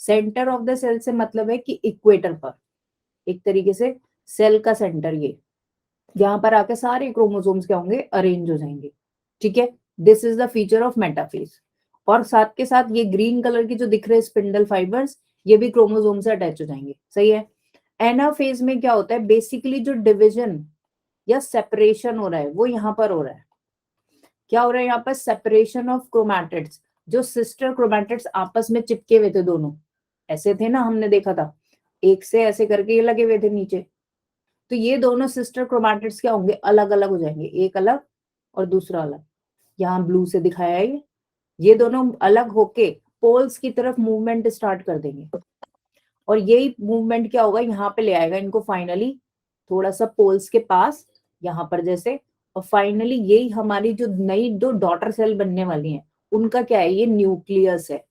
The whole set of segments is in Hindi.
सेंटर ऑफ द सेल से मतलब है कि इक्वेटर पर, एक तरीके से सेल का सेंटर ये, यहाँ पर आके सारे क्रोमोसोम्स क्या होंगे, अरेंज हो जाएंगे। ठीक है, this is the feature of metaphase. और साथ के साथ ये ग्रीन कलर की जो दिख रहे हैं स्पिंडल फाइबर्स, ये भी क्रोमोसोम से अटैच हो जाएंगे। सही है। एनाफेज में क्या होता है, बेसिकली जो डिविजन या सेपरेशन हो रहा है वो यहाँ पर हो रहा है। क्या हो रहा है यहाँ पर, सेपरेशन ऑफ क्रोमैटिड्स। जो सिस्टर क्रोमैटिड्स आपस में चिपके हुए थे, दोनों ऐसे थे ना, हमने देखा था एक से ऐसे करके ये लगे हुए थे नीचे, तो ये दोनों सिस्टर क्रोमैटिड्स क्या होंगे, अलग अलग हो जाएंगे, एक अलग और दूसरा अलग। यहाँ ब्लू से दिखाया है ये दोनों अलग होके पोल्स की तरफ मूवमेंट स्टार्ट कर देंगे, और यही मूवमेंट क्या होगा, यहाँ पे ले आएगा इनको फाइनली थोड़ा सा पोल्स के पास, यहाँ पर जैसे, और फाइनली यही हमारी जो नई दो डॉटर सेल बनने वाली हैं, उनका क्या है, ये न्यूक्लियस है।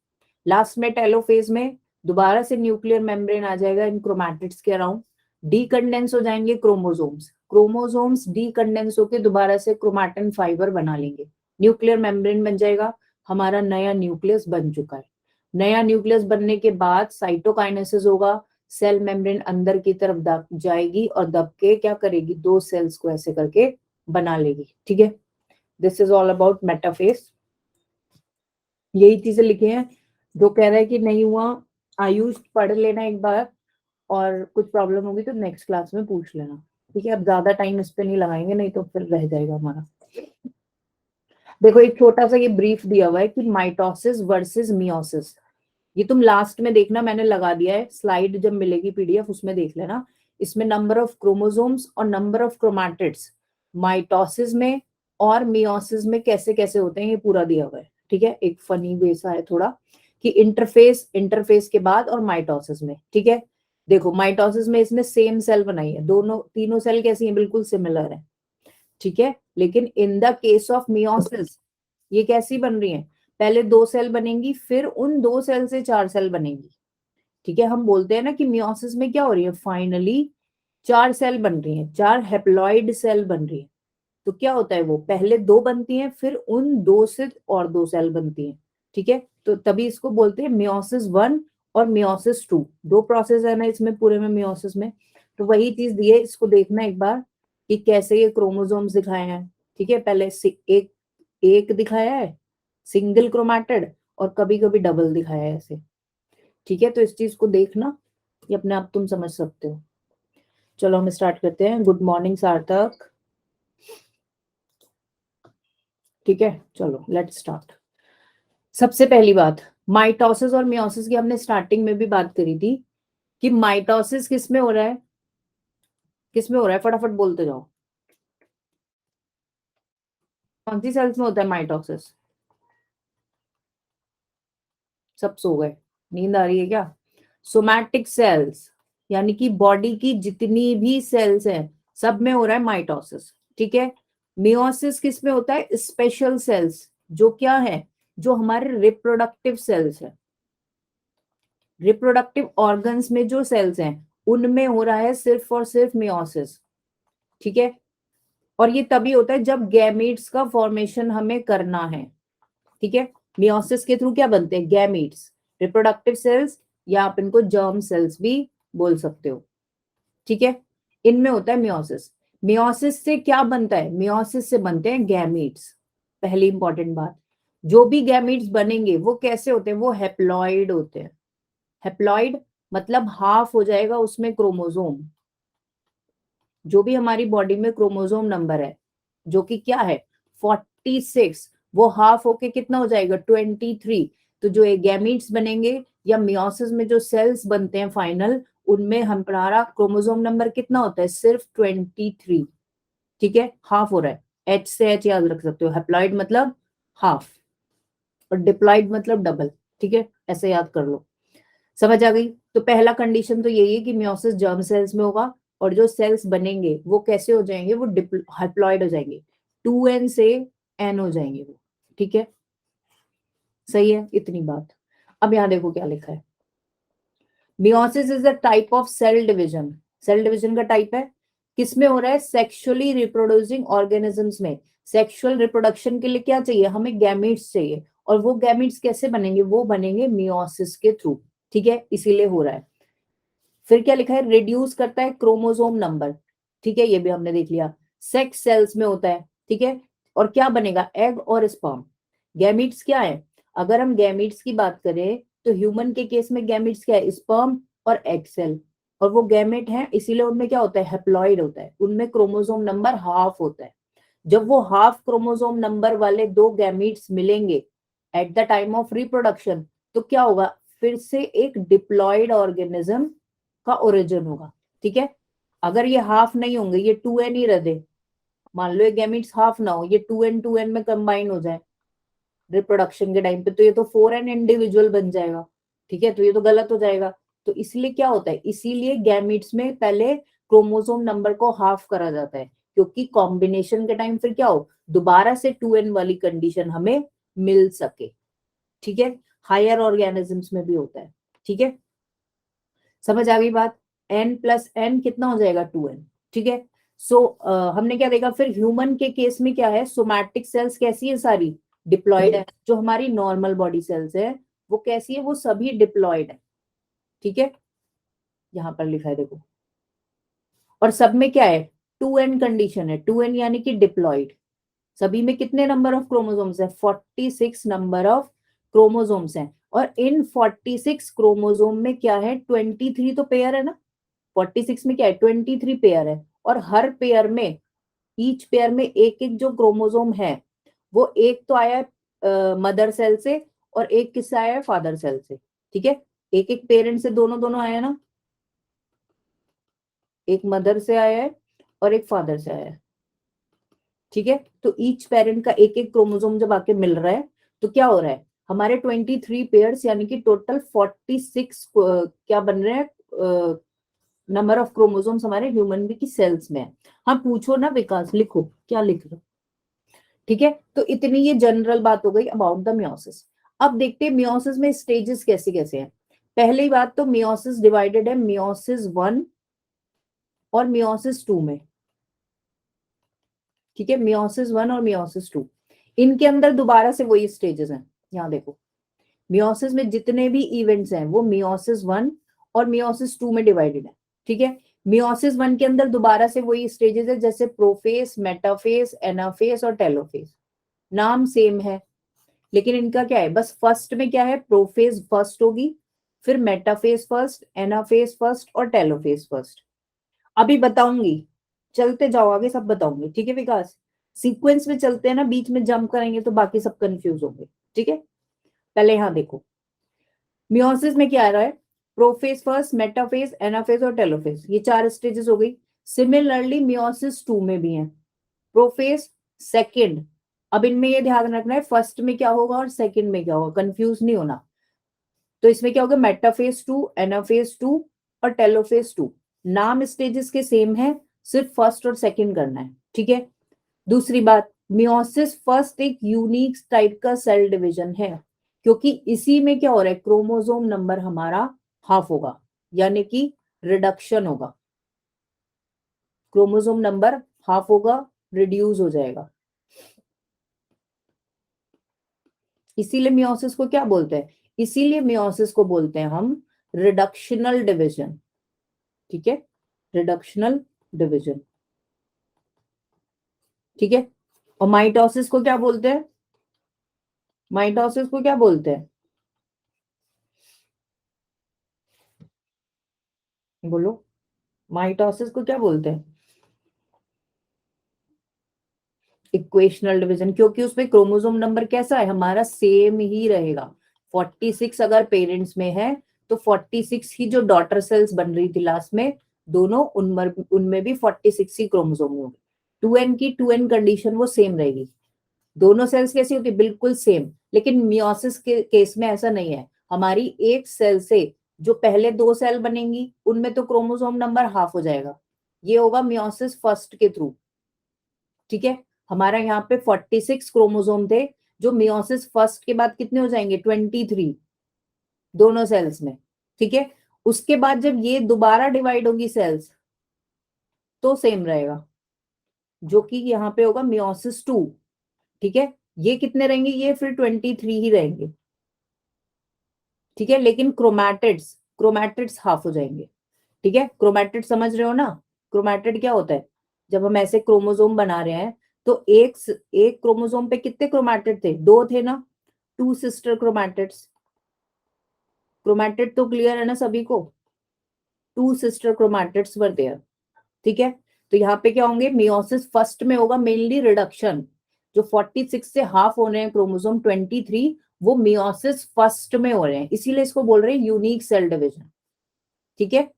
लास्ट में टेलोफेज में दोबारा से न्यूक्लियर मेम्ब्रेन आ जाएगा इन क्रोमैटिड्स के अराउंड, डीकंडेंस हो जाएंगे क्रोमोसोम्स, क्रोमोसोम्स डीकंडेंस होके दोबारा से क्रोमैटिन फाइबर बना लेंगे, न्यूक्लियर मेम्ब्रेन बन जाएगा, हमारा नया न्यूक्लियस बन चुका है। नया न्यूक्लियस बनने के बाद साइटोकाइनेसिस होगा, सेल मेम्ब्रेन अंदर की तरफ दब जाएगी और दब के क्या करेगी, दो सेल्स को ऐसे करके बना लेगी। ठीक है, this is all about metaphase. यही चीजें लिखे हैं। जो कह रहा है कि नहीं हुआ, आयुष पढ़ लेना एक बार, और कुछ प्रॉब्लम होगी तो नेक्स्ट क्लास में पूछ लेना। ठीक है, अब ज्यादा टाइम इस पे नहीं लगाएंगे, नहीं तो फिर रह जाएगा हमारा। देखो एक छोटा सा ये ब्रीफ दिया हुआ है कि माइटोसिस वर्सेस मियोसिस, ये तुम लास्ट में देखना, मैंने लगा दिया है स्लाइड, जब मिलेगी पीडीएफ उसमें देख लेना। इसमें नंबर ऑफ क्रोमोसोम्स और नंबर ऑफ क्रोमैटिड्स माइटोसिस में और मियोसिस में कैसे कैसे होते हैं, ये पूरा दिया हुआ है। ठीक है, एक फनी वे सा है थोड़ा, कि इंटरफेस के बाद और माइटोसिस में। ठीक है, देखो माइटोसिस में इसने सेम सेल बनाई है, दोनों तीनों सेल कैसी है, बिल्कुल सिमिलर है। ठीक है, लेकिन in the case of meiosis ये कैसी बन रही है, पहले दो सेल बनेंगी, फिर उन दो सेल से चार सेल बनेंगी। ठीक है, हम बोलते हैं ना कि मियोसिस में क्या हो रही है, फाइनली चार सेल बन रही है, चार हेप्लॉइड सेल बन रही है। तो क्या होता है, वो पहले दो बनती हैं, फिर उन दो से और दो सेल बनती हैं। ठीक है, तो तभी इसको बोलते हैं मियोसिस 1 और मियोसिस 2, दो प्रोसेस है ना इसमें पूरे में मियोसिस में। तो वही चीज दी है, इसको देखना एक बार कि कैसे ये क्रोमोसोम्स दिखाए हैं। ठीक है, पहले एक एक दिखाया है सिंगल क्रोमैटिड, और कभी कभी डबल दिखाया है ऐसे। ठीक है, तो इस चीज को देखना, ये अपने आप तुम समझ सकते हो। चलो हम स्टार्ट करते हैं। गुड मॉर्निंग सार्थक। ठीक है, चलो लेट्स स्टार्ट। सबसे पहली बात, माइटोसिस और मियोसिस की हमने स्टार्टिंग में भी बात करी थी कि माइटोसिस किस में हो रहा है, किस में हो रहा है, फटाफट बोलते जाओ। कौन सी सेल्स में होता है माइटोसिस? सब सो गए, नींद आ रही है क्या? सोमैटिक सेल्स, यानी कि बॉडी की जितनी भी सेल्स हैं सब में हो रहा है माइटोसिस। ठीक है, मियोसिस किस में होता है, स्पेशल सेल्स, जो क्या है, जो हमारे रिप्रोडक्टिव सेल्स है, रिप्रोडक्टिव ऑर्गन्स में जो सेल्स हैं उनमें हो रहा है सिर्फ और सिर्फ मियोसिस। ठीक है, और ये तभी होता है जब गैमीट्स का फॉर्मेशन हमें करना है। ठीक है, मियोसिस के थ्रू क्या बनते हैं, गैमीट्स, रिप्रोडक्टिव सेल्स, या आप इनको जर्म सेल्स भी बोल सकते हो। ठीक है, इनमें होता है मियोसिस। मियोसिस से क्या बनता है, मियोसिस से बनते हैं गैमीट्स। पहली इंपॉर्टेंट बात, जो भी गैमीट्स बनेंगे वो कैसे होते हैं, वो हेप्लॉइड होते हैं। हेप्लॉइड मतलब हाफ हो जाएगा उसमें क्रोमोसोम, जो भी हमारी बॉडी में क्रोमोसोम नंबर है जो कि क्या है 46, वो हाफ होके कितना हो जाएगा 23। तो जो ये गैमीट्स बनेंगे या मियोसिस में जो सेल्स बनते हैं फाइनल, उनमें हमारा क्रोमोसोम नंबर कितना होता है, सिर्फ 23। ठीक है, हाफ हो रहा है, एच से एच याद रख सकते हो, हेप्लॉइड मतलब हाफ और डिप्लॉइड मतलब डबल। ठीक है, ऐसे याद कर लो, समझ आ गई। तो पहला कंडीशन तो यही है कि मियोसिस जर्म सेल्स में होगा, और जो सेल्स बनेंगे वो कैसे हो जाएंगे, वो हैप्लॉइड हो जाएंगे, 2n से n हो जाएंगे वो। ठीक है, सही है, इतनी बात। अब यहां देखो क्या लिखा है, meiosis is a type of cell division. Cell division का टाइप है, किसमें हो रहा है, सेक्सुअली रिप्रोड्यूसिंग ऑर्गेनिजम्स में। सेक्सुअल रिप्रोडक्शन के लिए क्या चाहिए, हमें गैमीट्स चाहिए, और वो गैमीट्स कैसे बनेंगे, वो बनेंगे मियोसिस के थ्रू। ठीक है, इसीलिए हो रहा है। फिर क्या लिखा है, रिड्यूस करता है क्रोमोसोम नंबर, ठीक है, ये भी हमने देख लिया। सेक्स सेल्स में होता है, ठीक है, और क्या बनेगा, एग और स्पर्म। गैमीट्स क्या है, अगर हम गैमीट्स की बात करें तो ह्यूमन के केस में गैमीट्स क्या है, स्पर्म और एग सेल, और वो गैमेट है इसीलिए उनमें क्या होता है, हैप्लॉइड होता है, उनमें क्रोमोसोम नंबर हाफ होता है। जब वो हाफ क्रोमोसोम नंबर वाले दो गैमीट्स मिलेंगे at the time of reproduction, तो क्या होगा, फिर से एक डिप्लॉयड ऑर्गेनिज्म का ओरिजिन होगा, ठीक है। अगर ये हाफ नहीं होंगे, ये 2n ही रह दे, मान लो ये गैमीट्स हाफ ना हो, ये 2n में कंबाइन हो जाए रिप्रोडक्शन के टाइम पे, तो ये तो 4n इंडिविजुअल बन जाएगा, ठीक है, तो ये तो गलत हो जाएगा। तो इसलिए क्या होता है, इसीलिए गैमीट्स में पहले क्रोमोसोम नंबर को हाफ करा जाता है, क्योंकि कॉम्बिनेशन के टाइम फिर क्या हो, दोबारा से 2n वाली कंडीशन हमें मिल सके, ठीक है। हायर ऑर्गेनिजम्स में भी होता है, ठीक है, समझ आ गई बात। n+n कितना हो जाएगा, 2n, ठीक है। सो हमने क्या देखा, फिर ह्यूमन के केस में क्या है, सोमैटिक सेल्स कैसी है, सारी डिप्लॉयड है। जो हमारी नॉर्मल बॉडी सेल्स है वो कैसी है, वो सभी डिप्लॉयड है, ठीक है, यहां पर लिखा है देखो। और सब में क्या है, 2n कंडीशन है, 2n यानी कि डिप्लॉयड। सभी में कितने नंबर ऑफ क्रोमोसोम्स है, 46 नंबर ऑफ क्रोमोसोम्स हैं। और इन 46 क्रोमोसोम में क्या है, 23 तो पेयर है ना, 46 में क्या है, 23 पेयर है। और हर पेयर में, ईच पेयर में एक एक जो क्रोमोसोम है, वो एक तो आया है मदर सेल से, और एक किससे आया है, फादर सेल से, ठीक है। एक एक पेरेंट से दोनों दोनों आया ना, एक मदर से आया है और एक फादर से आया है, ठीक है। तो ईच पेरेंट का एक एक क्रोमोसोम जब आके मिल रहा है, तो क्या हो रहा है, हमारे 23 पेयर्स यानी कि टोटल 46 क्या बन रहे हैं, नंबर ऑफ क्रोमोसोम्स हमारे ह्यूमन की सेल्स में है। हाँ पूछो ना विकास, लिखो क्या लिख रहे हो, ठीक है। तो इतनी ये जनरल बात हो गई अबाउट द मियोसिस। अब देखते हैं मियोसिस में स्टेजेस कैसे कैसे हैं। पहली बात तो मियोसिस डिवाइडेड है मियोसिस 1 और मियोसिस 2 में, ठीक है, मियोसिस 1 और मियोसिस 2, इनके अंदर दोबारा से वही स्टेजेस हैं। यहाँ देखो, मियोसिस में जितने भी इवेंट्स हैं वो मियोसिस 1 और मियोसिस 2 में डिवाइडेड है, ठीक है। मियोसिस 1 के अंदर दोबारा से वही स्टेजेस है, जैसे प्रोफेस, मेटाफेस, एनाफेस और टेलोफेस, नाम सेम है, लेकिन इनका क्या है, बस फर्स्ट में क्या है, प्रोफेज फर्स्ट होगी, फिर मेटाफेज फर्स्ट, एनाफेज फर्स्ट और टेलोफेज फर्स्ट। अभी बताऊंगी, चलते जाओ आगे, सब बताऊंगी, ठीक है विकास। सीक्वेंस में चलते हैं ना, बीच में जंप करेंगे तो बाकी सब कंफ्यूज होंगे, ठीक है। पहले यहाँ देखो, मियोसिस में क्या आ रहा है, प्रोफेज फर्स्ट, मेटाफेज, एनाफेज और टेलोफेज, ये 4 स्टेजेस हो गई। सिमिलरली मियोसिस 2 में भी है, प्रोफेज सेकेंड। अब इनमें ये ध्यान रखना है फर्स्ट में क्या होगा और सेकंड में क्या होगा, कंफ्यूज नहीं होना। तो इसमें क्या होगा, मेटाफेज 2, एनाफेज 2 और टेलोफेज 2। नाम स्टेजेस के सेम है, सिर्फ फर्स्ट और सेकंड करना है, ठीक है। दूसरी बात, मियोसिस फर्स्ट एक यूनिक टाइप का सेल डिवीजन है, क्योंकि इसी में क्या हो रहा है, क्रोमोसोम नंबर हमारा हाफ होगा, यानी कि रिडक्शन होगा, क्रोमोसोम नंबर हाफ होगा, रिड्यूस हो जाएगा। इसीलिए मियोसिस को क्या बोलते हैं, इसीलिए मियोसिस को बोलते हैं हम रिडक्शनल डिवीजन, ठीक है, रिडक्शनल डिवीजन, ठीक है। और माइटोसिस को क्या बोलते हैं, माइटोसिस को क्या बोलते हैं, बोलो, माइटोसिस को क्या बोलते हैं, इक्वेशनल डिवीजन, क्योंकि उसमें क्रोमोसोम नंबर कैसा है, हमारा सेम ही रहेगा। 46 अगर पेरेंट्स में है तो 46 ही जो डॉटर सेल्स बन रही थी लास्ट में, दोनों उनमें भी 46 ही क्रोमोसोम होंगे। 2n की 2n कंडीशन वो सेम रहेगी, दोनों सेल्स कैसी होती है, बिल्कुल सेम। लेकिन मियोसिस के केस में ऐसा नहीं है, हमारी एक सेल से जो पहले 2 सेल बनेंगी उनमें तो क्रोमोसोम नंबर हाफ हो जाएगा, ये होगा मियोसिस फर्स्ट के थ्रू, ठीक है। हमारा यहाँ पे 46 क्रोमोसोम थे, जो मियोसिस फर्स्ट के बाद कितने हो जाएंगे, 23 दोनों सेल्स में, ठीक है। उसके बाद जब ये दोबारा डिवाइड होगी सेल्स तो सेम रहेगा, जो कि यहाँ पे होगा मियोसिस 2, ठीक है। ये कितने रहेंगे, ये फिर 23 ही रहेंगे, ठीक है, लेकिन क्रोमैटिड्स हाफ हो जाएंगे। ठीक है, क्रोमैटिड समझ रहे हो ना? क्रोमैटिड क्या होता है? जब हम ऐसे क्रोमोसोम बना रहे हैं तो एक क्रोमोसोम पे कितने क्रोमैटिड थे? 2 थे ना, 2 सिस्टर क्रोमैटिड्स। क्रोमैटिड तो क्लियर है ना सभी को? 2 सिस्टर क्रोमैटिड्स वर देयर। ठीक है, तो यहाँ पे क्या होंगे? मियोसिस फर्स्ट में होगा मेनली रिडक्शन। जो 46 से हाफ हो रहे हैं क्रोमोसोम 23, वो मियोसिस फर्स्ट में हो रहे हैं, इसीलिए इसको बोल रहे हैं यूनिक सेल डिवीजन। ठीक है,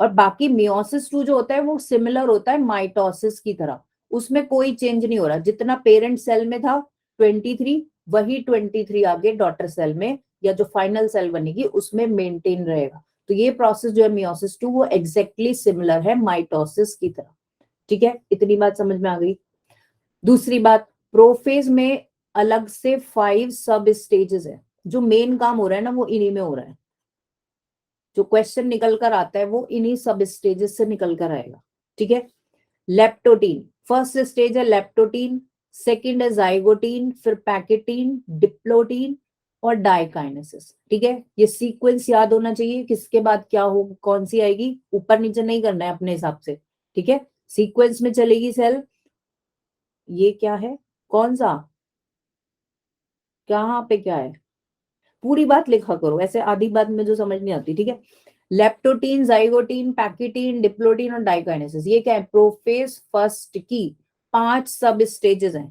और बाकी मियोसिस 2 जो होता है वो सिमिलर होता है माइटोसिस की तरह, उसमें कोई चेंज नहीं हो रहा। जितना पेरेंट सेल में था 23, वही 23 आगे डॉटर सेल में या जो फाइनल सेल बनेगी उसमें मेंटेन रहेगा। तो ये प्रोसेस जो है मियोसिस 2 वो एग्जैक्टली सिमिलर है माइटोसिस की तरह। ठीक है, इतनी बात समझ में आ गई। दूसरी बात, प्रोफेज में अलग से 5 सब स्टेजेस है। जो मेन काम हो रहा है ना वो इन्हीं में हो रहा है। जो क्वेश्चन निकल कर आता है वो इन्हीं सब स्टेजेस से निकल कर आएगा। ठीक है, लेप्टोटीन फर्स्ट स्टेज है, लेप्टोटीन। सेकंड है जाइगोटीन, फिर पैकेटीन, डिप्लोटीन और डाइकाइनेसिस। ठीक है, ये सीक्वेंस याद होना चाहिए, किसके बाद क्या हो, कौन सी आएगी, ऊपर नीचे नहीं करना है अपने हिसाब से। ठीक है, सीक्वेंस में चलेगी सेल। ये क्या है, कौन सा, कहाँ पे क्या है, पूरी बात लिखा करो, ऐसे आधी बात में जो समझ नहीं आती। ठीक है, लेप्टोटीन, जाइगोटीन, पैकेटीन, डिप्लोटीन और डाइकाइनेसिस, ये क्या है? प्रोफेज फर्स्ट की 5 सब स्टेजेस हैं।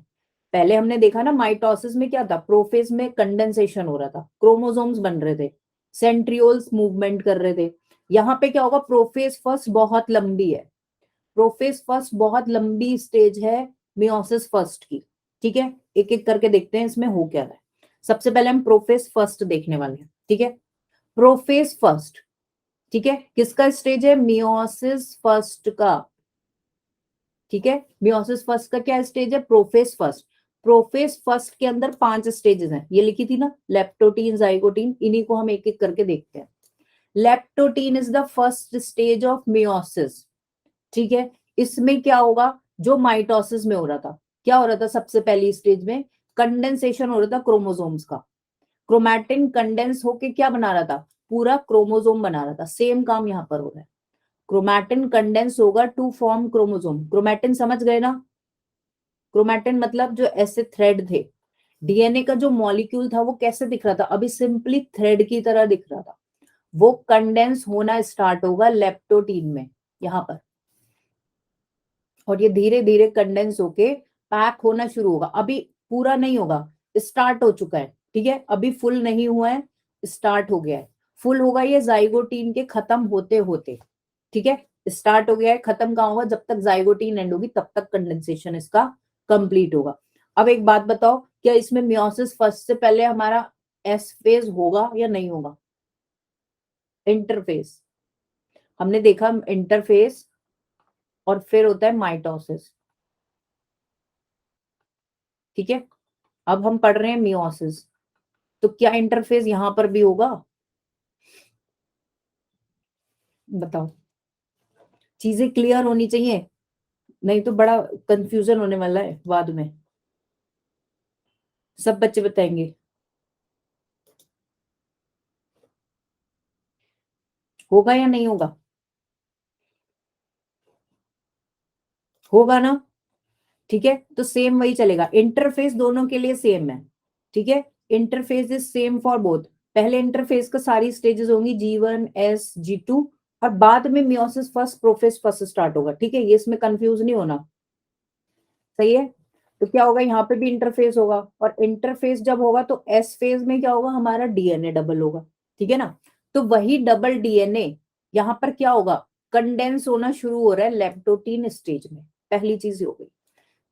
पहले हमने देखा ना माइटोसिस में क्या था, प्रोफेज में कंडेंसेशन हो रहा था, क्रोमोसोम्स बन रहे थे, सेंट्रियोल्स मूवमेंट कर रहे थे। यहाँ पे क्या होगा, प्रोफेज फर्स्ट बहुत लंबी है, प्रोफेज फर्स्ट बहुत लंबी स्टेज है मियोसिस फर्स्ट की। ठीक है, एक एक करके देखते हैं इसमें हो क्या रहा है। सबसे पहले हम प्रोफेज फर्स्ट देखने वाले हैं। ठीक है, प्रोफेज फर्स्ट, ठीक है, किसका स्टेज है? मियोसिस फर्स्ट का। ठीक है, मियोसिस फर्स्ट का क्या स्टेज है? Prophase first. प्रोफेज फर्स्ट के अंदर 5 स्टेजेस हैं, ये लिखी थी ना, लेप्टोटीन, जाइगोटीन, इन्हीं को हम एक एक करके देखते हैं। Leptotene is the first stage of meiosis. ठीक है, इसमें क्या होगा, जो माइटोसिस में हो रहा था, क्या हो रहा था सबसे पहली स्टेज में? कंडेंसेशन हो रहा था क्रोमोसोम्स का। क्रोमैटिन कंडेंस होके क्या बना रहा था? पूरा क्रोमोसोम बना रहा था। सेम काम यहां पर हो रहा है, क्रोमैटिन कंडेंस होगा टू फॉर्म क्रोमोसोम। क्रोमैटिन समझ गए ना? क्रोमैटिन मतलब जो ऐसे थ्रेड थे, डीएनए का जो मॉलिक्यूल था वो कैसे दिख रहा था? अभी सिंपली थ्रेड की तरह दिख रहा था। वो कंडेंस होना स्टार्ट होगा लेप्टोटीन में, यहां पर, और ये धीरे धीरे कंडेंस होके पैक होना शुरू होगा। अभी पूरा नहीं होगा, स्टार्ट हो चुका है। ठीक है, अभी फुल नहीं हुआ है, स्टार्ट हो गया है। फुल होगा ये जाइगोटीन के खत्म होते होते। ठीक है, स्टार्ट हो गया है, खत्म कहाँ होगा? जब तक जाइगोटीन एंड होगी तब तक कंडेंसेशन इसका कंप्लीट होगा। अब एक बात बताओ, क्या इसमें मियोसिस फर्स्ट से पहले हमारा एस फेज होगा या नहीं होगा? इंटरफेस, हमने देखा इंटरफेस और फिर होता है माइटोसिस। ठीक है, अब हम पढ़ रहे हैं मियोसिस, तो क्या इंटरफेस यहां पर भी होगा? बताओ, चीजें क्लियर होनी चाहिए, नहीं तो बड़ा कंफ्यूजन होने वाला है बाद में। सब बच्चे बताएंगे, होगा या नहीं होगा? होगा ना? ठीक है, तो सेम वही चलेगा, इंटरफेस दोनों के लिए सेम है। ठीक है, interface is same for both. पहले इंटरफेस का सारी स्टेजेस होंगी G1 S G2, और बाद में meiosis first prophase first start होगा। ठीक है, ये इसमें कंफ्यूज नहीं होना। सही है, तो क्या होगा, यहाँ पे भी इंटरफेस होगा, और इंटरफेस जब होगा तो एस फेज में क्या होगा, हमारा डीएनए डबल होगा। ठीक है ना? तो वही डबल डीएनए यहाँ पर क्या होगा, कंडेंस होना शुरू हो रहा है लेप्टोटीन स्टेज में। पहली चीज हो गई।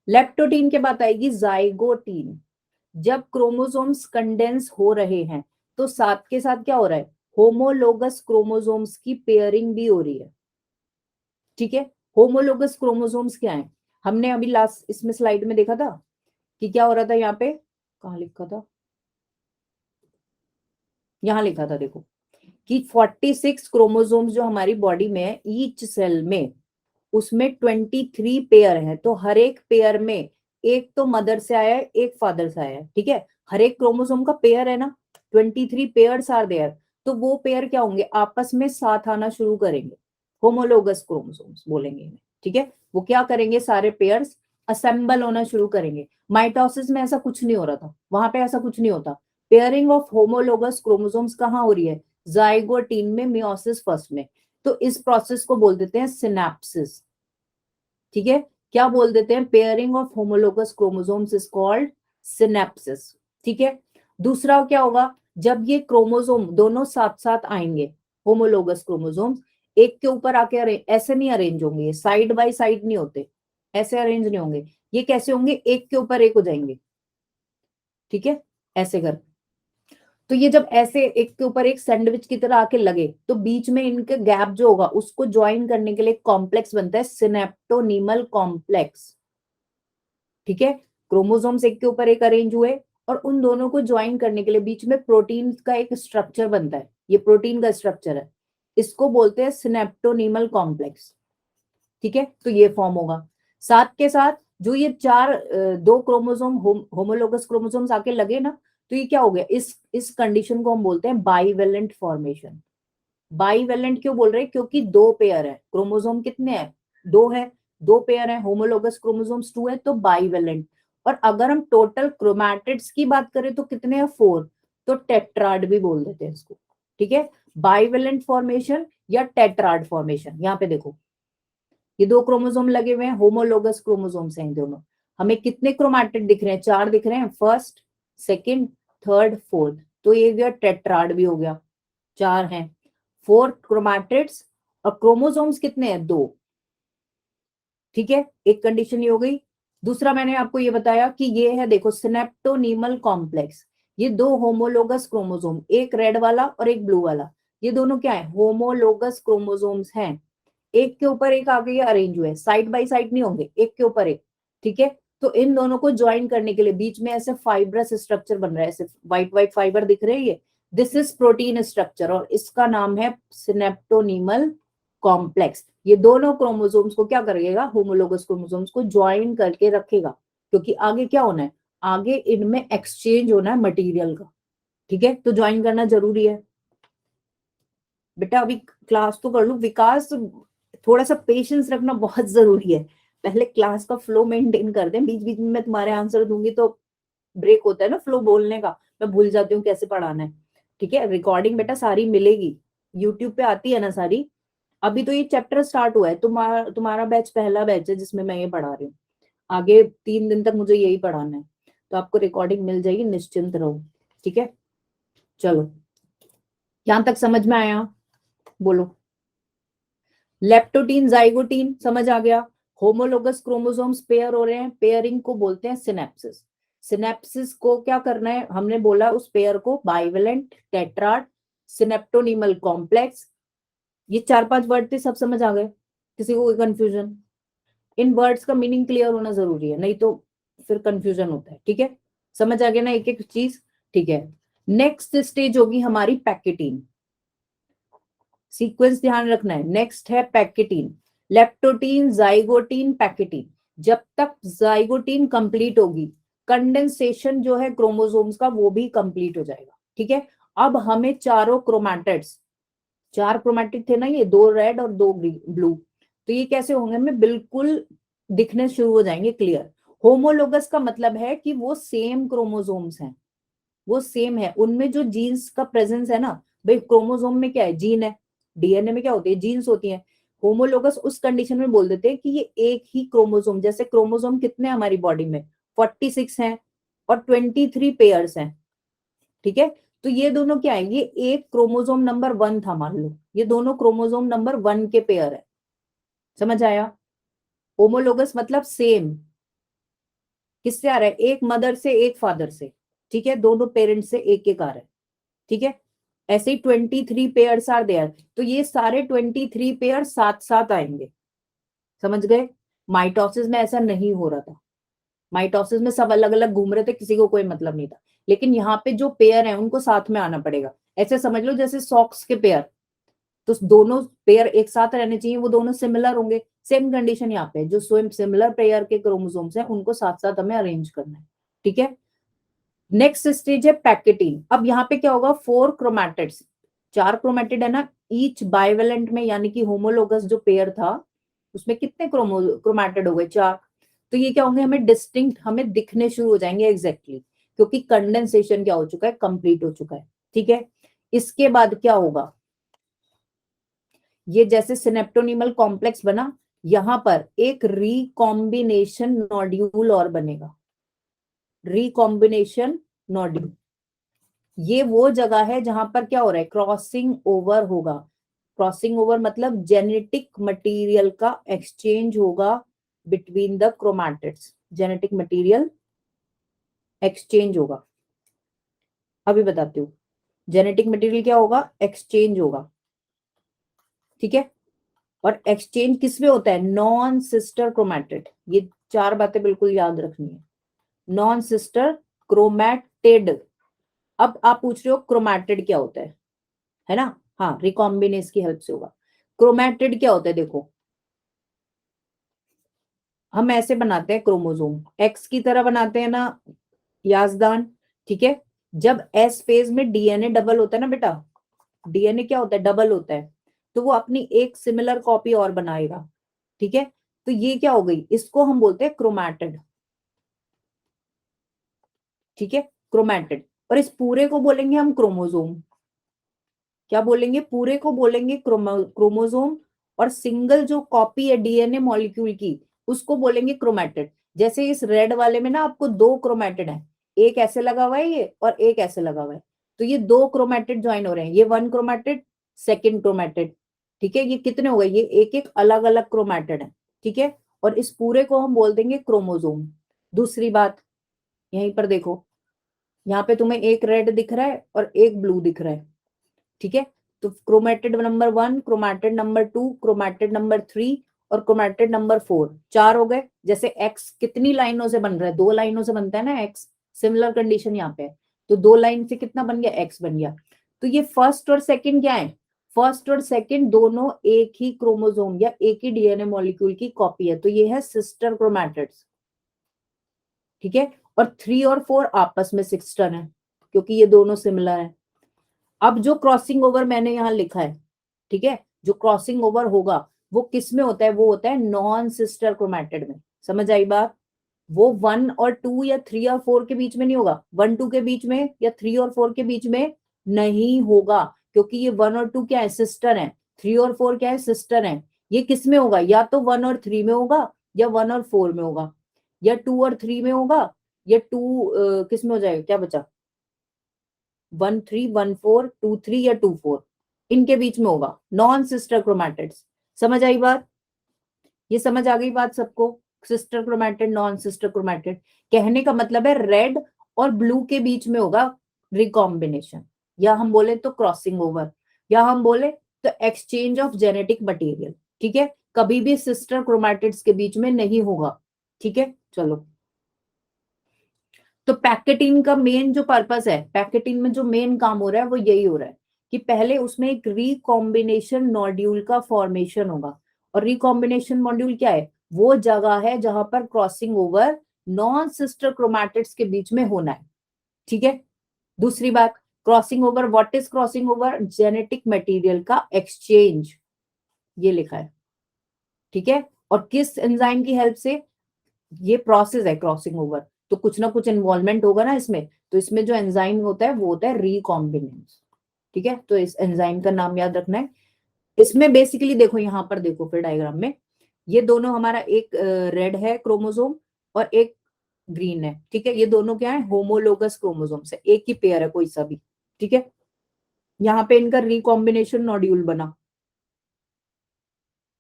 लेप्टोटीन के बाद आएगी जाइगोटीन। जब क्रोमोसोम्स कंडेंस हो रहे हैं तो साथ के साथ क्या हो रहा है, होमोलोगस क्रोमोसोम्स की पेयरिंग भी हो रही है। ठीक है, होमोलोगस क्रोमोसोम्स क्या है? हमने अभी लास्ट इसमें स्लाइड में देखा था कि क्या हो रहा था, यहाँ पे कहाँ लिखा था, यहाँ लिखा था देखो, कि 46 क्रोमोसोम्स जो हमारी बॉडी में है, ईच सेल में, उसमें 23 पेयर है। तो हर एक पेयर में एक तो मदर से आया है, एक फादर से आया है। ठीक है, हर एक क्रोमोसोम का पेयर है ना, 23 पेयर्स आर देयर, तो वो पेयर क्या होंगे, आपस में साथ आना शुरू करेंगे, होमोलोगस क्रोमोसोम्स बोलेंगे इन्हें, ठीक है। वो क्या करेंगे, सारे पेयर्स असेंबल होना शुरू करेंगे। माइटोसिस में ऐसा कुछ नहीं हो रहा था, वहां पे ऐसा कुछ नहीं होता। पेयरिंग ऑफ होमोलोगस क्रोमोसोम्स कहाँ हो रही है, जाइगोटीन में, मियोसिस फर्स्ट में। तो इस प्रोसेस को बोल देते हैं सिनेप्सिस, ठीक है। क्या बोल देते हैं, pairing of homologous chromosomes is called synapses, ठीक है। दूसरा क्या होगा, जब ये क्रोमोसोम दोनों साथ साथ आएंगे, होमोलोगस क्रोमोसोम्स एक के ऊपर आके ऐसे नहीं अरेंज होंगे, ये साइड बाय साइड नहीं होते, ऐसे अरेंज नहीं होंगे, ये कैसे होंगे, एक के ऊपर एक हो जाएंगे, ठीक है, ऐसे कर। तो ये जब ऐसे एक के ऊपर एक सैंडविच की तरह आके लगे, तो बीच में इनके गैप जो होगा उसको ज्वाइन करने के लिए कॉम्प्लेक्स बनता है, सिनेप्टोनीमल कॉम्प्लेक्स, ठीक है। क्रोमोसोम्स एक के ऊपर एक अरेंज हुए और उन दोनों को ज्वाइन करने के लिए बीच में प्रोटीन का एक स्ट्रक्चर बनता है, ये प्रोटीन का स्ट्रक्चर है, इसको बोलते हैं सिनेप्टोनीमल कॉम्प्लेक्स, ठीक है। तो ये फॉर्म होगा। साथ के साथ जो ये दो क्रोमोसोम होमोलोगस क्रोमोसोम्स आके लगे ना, तो ये क्या हो गया, इस कंडीशन को हम बोलते हैं बाईवेलेंट फॉर्मेशन। बाईवेलेंट क्यों बोल रहे हैं, क्योंकि दो पेयर है, क्रोमोसोम कितने हैं, दो है, दो पेयर है, होमोलोगस क्रोमोसोम्स 2 है, तो बाईवेलेंट। और अगर हम टोटल क्रोमैटिड्स की बात करें तो कितने हैं, 4, तो टेट्राड भी बोल देते हैं इसको, ठीक है। बाईवेलेंट फॉर्मेशन या टेट्राड फॉर्मेशन। यहाँ पे देखो, ये दो क्रोमोसोम लगे हुए हैं, होमोलोगस क्रोमोसोम्स हैं दोनों। हमें कितने क्रोमैटिड दिख रहे हैं, 4 दिख रहे हैं, फर्स्ट, सेकंड, थर्ड, फोर्थ, तो ये गया टेट्राड भी हो गया, 4 हैं, 4 क्रोमैटिड्स। और क्रोमोसोम्स कितने हैं, 2, ठीक है। एक कंडीशन ये हो गई। दूसरा मैंने आपको ये बताया कि ये है, देखो, सिनेप्टोनीमल कॉम्प्लेक्स, ये दो होमोलोगस क्रोमोसोम, एक रेड वाला और एक ब्लू वाला, ये दोनों क्या है, होमोलोगस क्रोमोसोम्स हैं, एक के ऊपर एक आगे ये अरेंज हुए, साइड बाय साइड नहीं होंगे, एक के ऊपर एक, ठीक है। तो इन दोनों को ज्वाइन करने के लिए बीच में ऐसे फाइब्रस स्ट्रक्चर बन रहा है, ऐसे व्हाइट व्हाइट फाइबर दिख रहे हैं ये, दिस इज प्रोटीन स्ट्रक्चर, और इसका नाम है सिनेप्टोनीमल कॉम्प्लेक्स। ये दोनों क्रोमोसोम्स को क्या करेगा, होमोलोगस क्रोमोसोम्स को ज्वाइन करके रखेगा, क्योंकि आगे क्या होना है, आगे इनमें एक्सचेंज होना है मटेरियल का, ठीक है। तो ज्वाइन करना जरूरी है। बेटा अभी क्लास तो कर लूं, विकास थोड़ा सा पेशेंस रखना बहुत जरूरी है, पहले क्लास का फ्लो मेंटेन कर दें, बीच बीच में मैं तुम्हारे आंसर दूंगी तो ब्रेक होता है ना फ्लो बोलने का, मैं भूल जाती हूँ कैसे पढ़ाना है, ठीक है। रिकॉर्डिंग बेटा सारी मिलेगी, यूट्यूब पे आती है ना सारी। अभी तो ये चैप्टर स्टार्ट हुआ है, तुम्हारा बैच पहला बैच है जिसमें मैं ये पढ़ा रही हूँ, आगे 3 दिन तक मुझे यही पढ़ाना है, तो आपको रिकॉर्डिंग मिल जाएगी, निश्चिंत रहो, ठीक है। चलो, यहां तक समझ में आया, बोलो। लेप्टोटीन जाइगोटीन समझ आ गया, होमोलोगस क्रोमोसोम्स पेयर हो रहे हैं, पेयरिंग को बोलते हैं सिनेप्सिस। सिनेप्सिस को क्या करना है, हमने बोला उस पेयर को बाइवेलेंट, टेट्राड, सिनेप्टोनीमल कॉम्प्लेक्स, ये 4-5 वर्ड थे, सब समझ आ गए, किसी को कोई कंफ्यूजन, इन वर्ड्स का मीनिंग क्लियर होना जरूरी है, नहीं तो फिर कंफ्यूजन होता है, ठीक है। समझ आ गया ना एक एक चीज, ठीक है। नेक्स्ट स्टेज होगी हमारी पैकेटीन, सीक्वेंस ध्यान रखना है, नेक्स्ट है पैकेटीन, लेप्टोटीन, जाइगोटीन, पैकेटीन। जब तक जाइगोटीन कंप्लीट होगी, कंडेंसेशन जो है क्रोमोसोम्स का वो भी कंप्लीट हो जाएगा, ठीक है। अब हमें चारों क्रोमैटिड्स, 4 क्रोमैटिड थे ना, ये 2 रेड और 2 ब्लू, तो ये कैसे होंगे, हमें बिल्कुल दिखने शुरू हो जाएंगे क्लियर। होमोलोगस का मतलब है कि वो सेम क्रोमोसोम्स हैं, वो सेम है, उनमें जो जीन्स का प्रेजेंस है ना, भाई क्रोमोसोम में क्या है, जीन है, डीएनए में क्या होती है, जीन्स होती है। होमोलोगस उस कंडीशन में बोल देते हैं कि ये एक ही क्रोमोसोम, जैसे क्रोमोसोम कितने हैं हमारी बॉडी में, 46 हैं और 23 पेयर्स हैं, ठीक है। तो ये दोनों क्या है, ये एक क्रोमोसोम नंबर 1 था मान लो, ये दोनों क्रोमोसोम नंबर 1 के पेयर है, समझ आया। होमोलोगस मतलब सेम, किससे आ रहा है, एक मदर से एक फादर से, ठीक है, दोनों पेरेंट्स से एक एक आ रहा है, ठीक है। ऐसे ही 23 पेयर्स आर देयर, तो ये सारे 23 पेयर साथ साथ आएंगे, समझ गए। माइटोसिस में ऐसा नहीं हो रहा था, माइटोसिस में सब अलग अलग घूम रहे थे, किसी को कोई मतलब नहीं था, लेकिन यहाँ पे जो पेयर है उनको साथ में आना पड़ेगा। ऐसे समझ लो जैसे सॉक्स के पेयर, तो दोनों पेयर एक साथ रहने चाहिए, वो दोनों सिमिलर होंगे, सेम कंडीशन यहाँ पे, जो स्वयं सिमिलर पेयर के क्रोमोसोम्स हैं उनको साथ साथ हमें अरेंज करना है, ठीक है। नेक्स्ट स्टेज है पैकेटीन। अब यहाँ पे क्या होगा, 4 क्रोमैटिड्स, 4 क्रोमैटिड है ना, ईच बाइवेलेंट में, यानी कि होमोलोगस जो पेयर था उसमें कितने क्रोमैटिड हो गए, 4। तो ये क्या होंगे, हमें डिस्टिंक्ट, हमें दिखने शुरू हो जाएंगे एग्जैक्टली, क्योंकि कंडेंसेशन क्या हो चुका है, कंप्लीट हो चुका है। ठीक है, इसके बाद क्या होगा, ये जैसे सिनेप्टोनिमल कॉम्प्लेक्स बना, यहां पर एक रिकॉम्बिनेशन नोड्यूल और बनेगा, रिकॉम्बिनेशन नोड्यूल। ये वो जगह है जहां पर क्या हो रहा है, क्रॉसिंग ओवर होगा। क्रॉसिंग ओवर मतलब जेनेटिक मटेरियल का एक्सचेंज होगा between the chromatids, genetic material exchange होगा। अभी बताती हूँ, जेनेटिक मटेरियल क्या होगा, एक्सचेंज होगा। ठीक है, और एक्सचेंज किसमें होता है, नॉन सिस्टर क्रोमैटिड। ये 4 बातें बिल्कुल याद रखनी है, नॉन सिस्टर क्रोमैटिड। अब आप पूछ रहे हो क्रोमैटिड क्या होता है ना, हाँ, रिकॉम्बिनेस की हेल्प से होगा। क्रोमैटिड क्या होता है, देखो हम ऐसे बनाते हैं क्रोमोसोम, एक्स की तरह बनाते हैं ना याजदान। ठीक है, जब एस फेज में डीएनए डबल होता है ना बेटा, डीएनए क्या होता है, डबल होता है, तो वो अपनी एक सिमिलर कॉपी और बनाएगा। ठीक है, तो ये क्या हो गई, इसको हम बोलते हैं क्रोमैटिड। ठीक है, क्रोमैटिड। और इस पूरे को बोलेंगे हम क्रोमोसोम। क्या बोलेंगे, पूरे को बोलेंगे क्रोमोसोम। और सिंगल जो कॉपी है डीएनए मॉलिक्यूल की, उसको बोलेंगे क्रोमैटिड। जैसे इस रेड वाले में ना आपको 2 क्रोमैटिड है, एक ऐसे लगा हुआ है ये, और एक ऐसे लगा हुआ है, तो ये 2 क्रोमैटिड ज्वाइन हो रहे हैं, ये 1 क्रोमैटिड, सेकेंड क्रोमैटिड। ठीक है, ये कितने हो गए, ये एक एक अलग अलग क्रोमैटिड है। ठीक है, और इस पूरे को हम बोल देंगे क्रोमोसोम। दूसरी बात, यहीं पर देखो, यहाँ पे तुम्हें एक रेड दिख रहा है और एक ब्लू दिख रहा है। ठीक है, तो chromatid number 1, chromatid number 2, chromatid number 3 और क्रोमैटिड नंबर 4, 4 हो गए। जैसे एक्स कितनी लाइनों से बन रहा है, 2 लाइनों से बनता है ना एक्स, सिमिलर कंडीशन यहाँ पे है, तो 2 लाइन से कितना बन गया, एक्स बन गया। तो ये फर्स्ट और सेकंड क्या है, फर्स्ट और सेकंड दोनों एक ही क्रोमोसोम या एक ही डीएनए मॉलिक्यूल की कॉपी है, तो ये है सिस्टर क्रोमैटिड्स। ठीक है, और 3 और 4 आपस में सिस्टर है, क्योंकि ये दोनों सिमिलर है। अब जो क्रॉसिंग ओवर मैंने यहाँ लिखा है, ठीक है, जो क्रॉसिंग ओवर होगा वो किस में होता है, वो होता है नॉन सिस्टर क्रोमैटिड में। समझ आई बात, वो 1 और 2 या 3 और 4 के बीच में नहीं होगा, 1 2 के बीच में या 3 और 4 के बीच में नहीं होगा, क्योंकि ये 1 और 2 क्या है, सिस्टर है, 3 और 4 क्या है, सिस्टर है। ये किस में होगा, या तो 1 और 3 में होगा, या 1 और 4 में होगा, या 2 और 3 में होगा, या 2 किस में हो जाएगा, क्या बचा, 1 3 1 4 2 3 या 2 4, इनके बीच में होगा, नॉन सिस्टर क्रोमैटिड्स। समझ आई बात, ये समझ आ गई बात सबको, sister chromatid, non sister chromatid. कहने का मतलब है रेड और ब्लू के बीच में होगा रिकॉम्बिनेशन, या हम बोले तो क्रॉसिंग ओवर, या हम बोले तो एक्सचेंज ऑफ जेनेटिक मटेरियल। ठीक है, कभी भी सिस्टर क्रोमैटिड्स के बीच में नहीं होगा। ठीक है, चलो, तो पैकेटिन का मेन जो पर्पस है, पैकेटिन में जो मेन काम हो रहा है वो यही हो रहा है कि पहले उसमें एक रिकॉम्बिनेशन नोड्यूल का फॉर्मेशन होगा। और रिकॉम्बिनेशन मॉड्यूल क्या है, वो जगह है जहां पर crossing over non sister chromatids के बीच में होना है। ठीक है, दूसरी बात, crossing over, what is crossing over, genetic material का एक्सचेंज, ये लिखा है। ठीक है, और किस एंजाइम की हेल्प से, ये प्रोसेस है क्रॉसिंग ओवर, तो कुछ ना कुछ इन्वॉल्वमेंट होगा ना इसमें, तो इसमें जो एंजाइम होता है वो होता है रिकॉम्बिनेंस। ठीक है, तो इस एंजाइम का नाम याद रखना है। इसमें बेसिकली देखो, यहां पर देखो फिर डायग्राम में, ये दोनों हमारा, एक रेड है क्रोमोसोम और एक ग्रीन है। ठीक है, ये दोनों क्या है, होमोलोगस क्रोमोसोम से, एक ही पेयर है कोई सा भी। ठीक है, यहाँ पे इनका रिकॉम्बिनेशन नोड्यूल बना।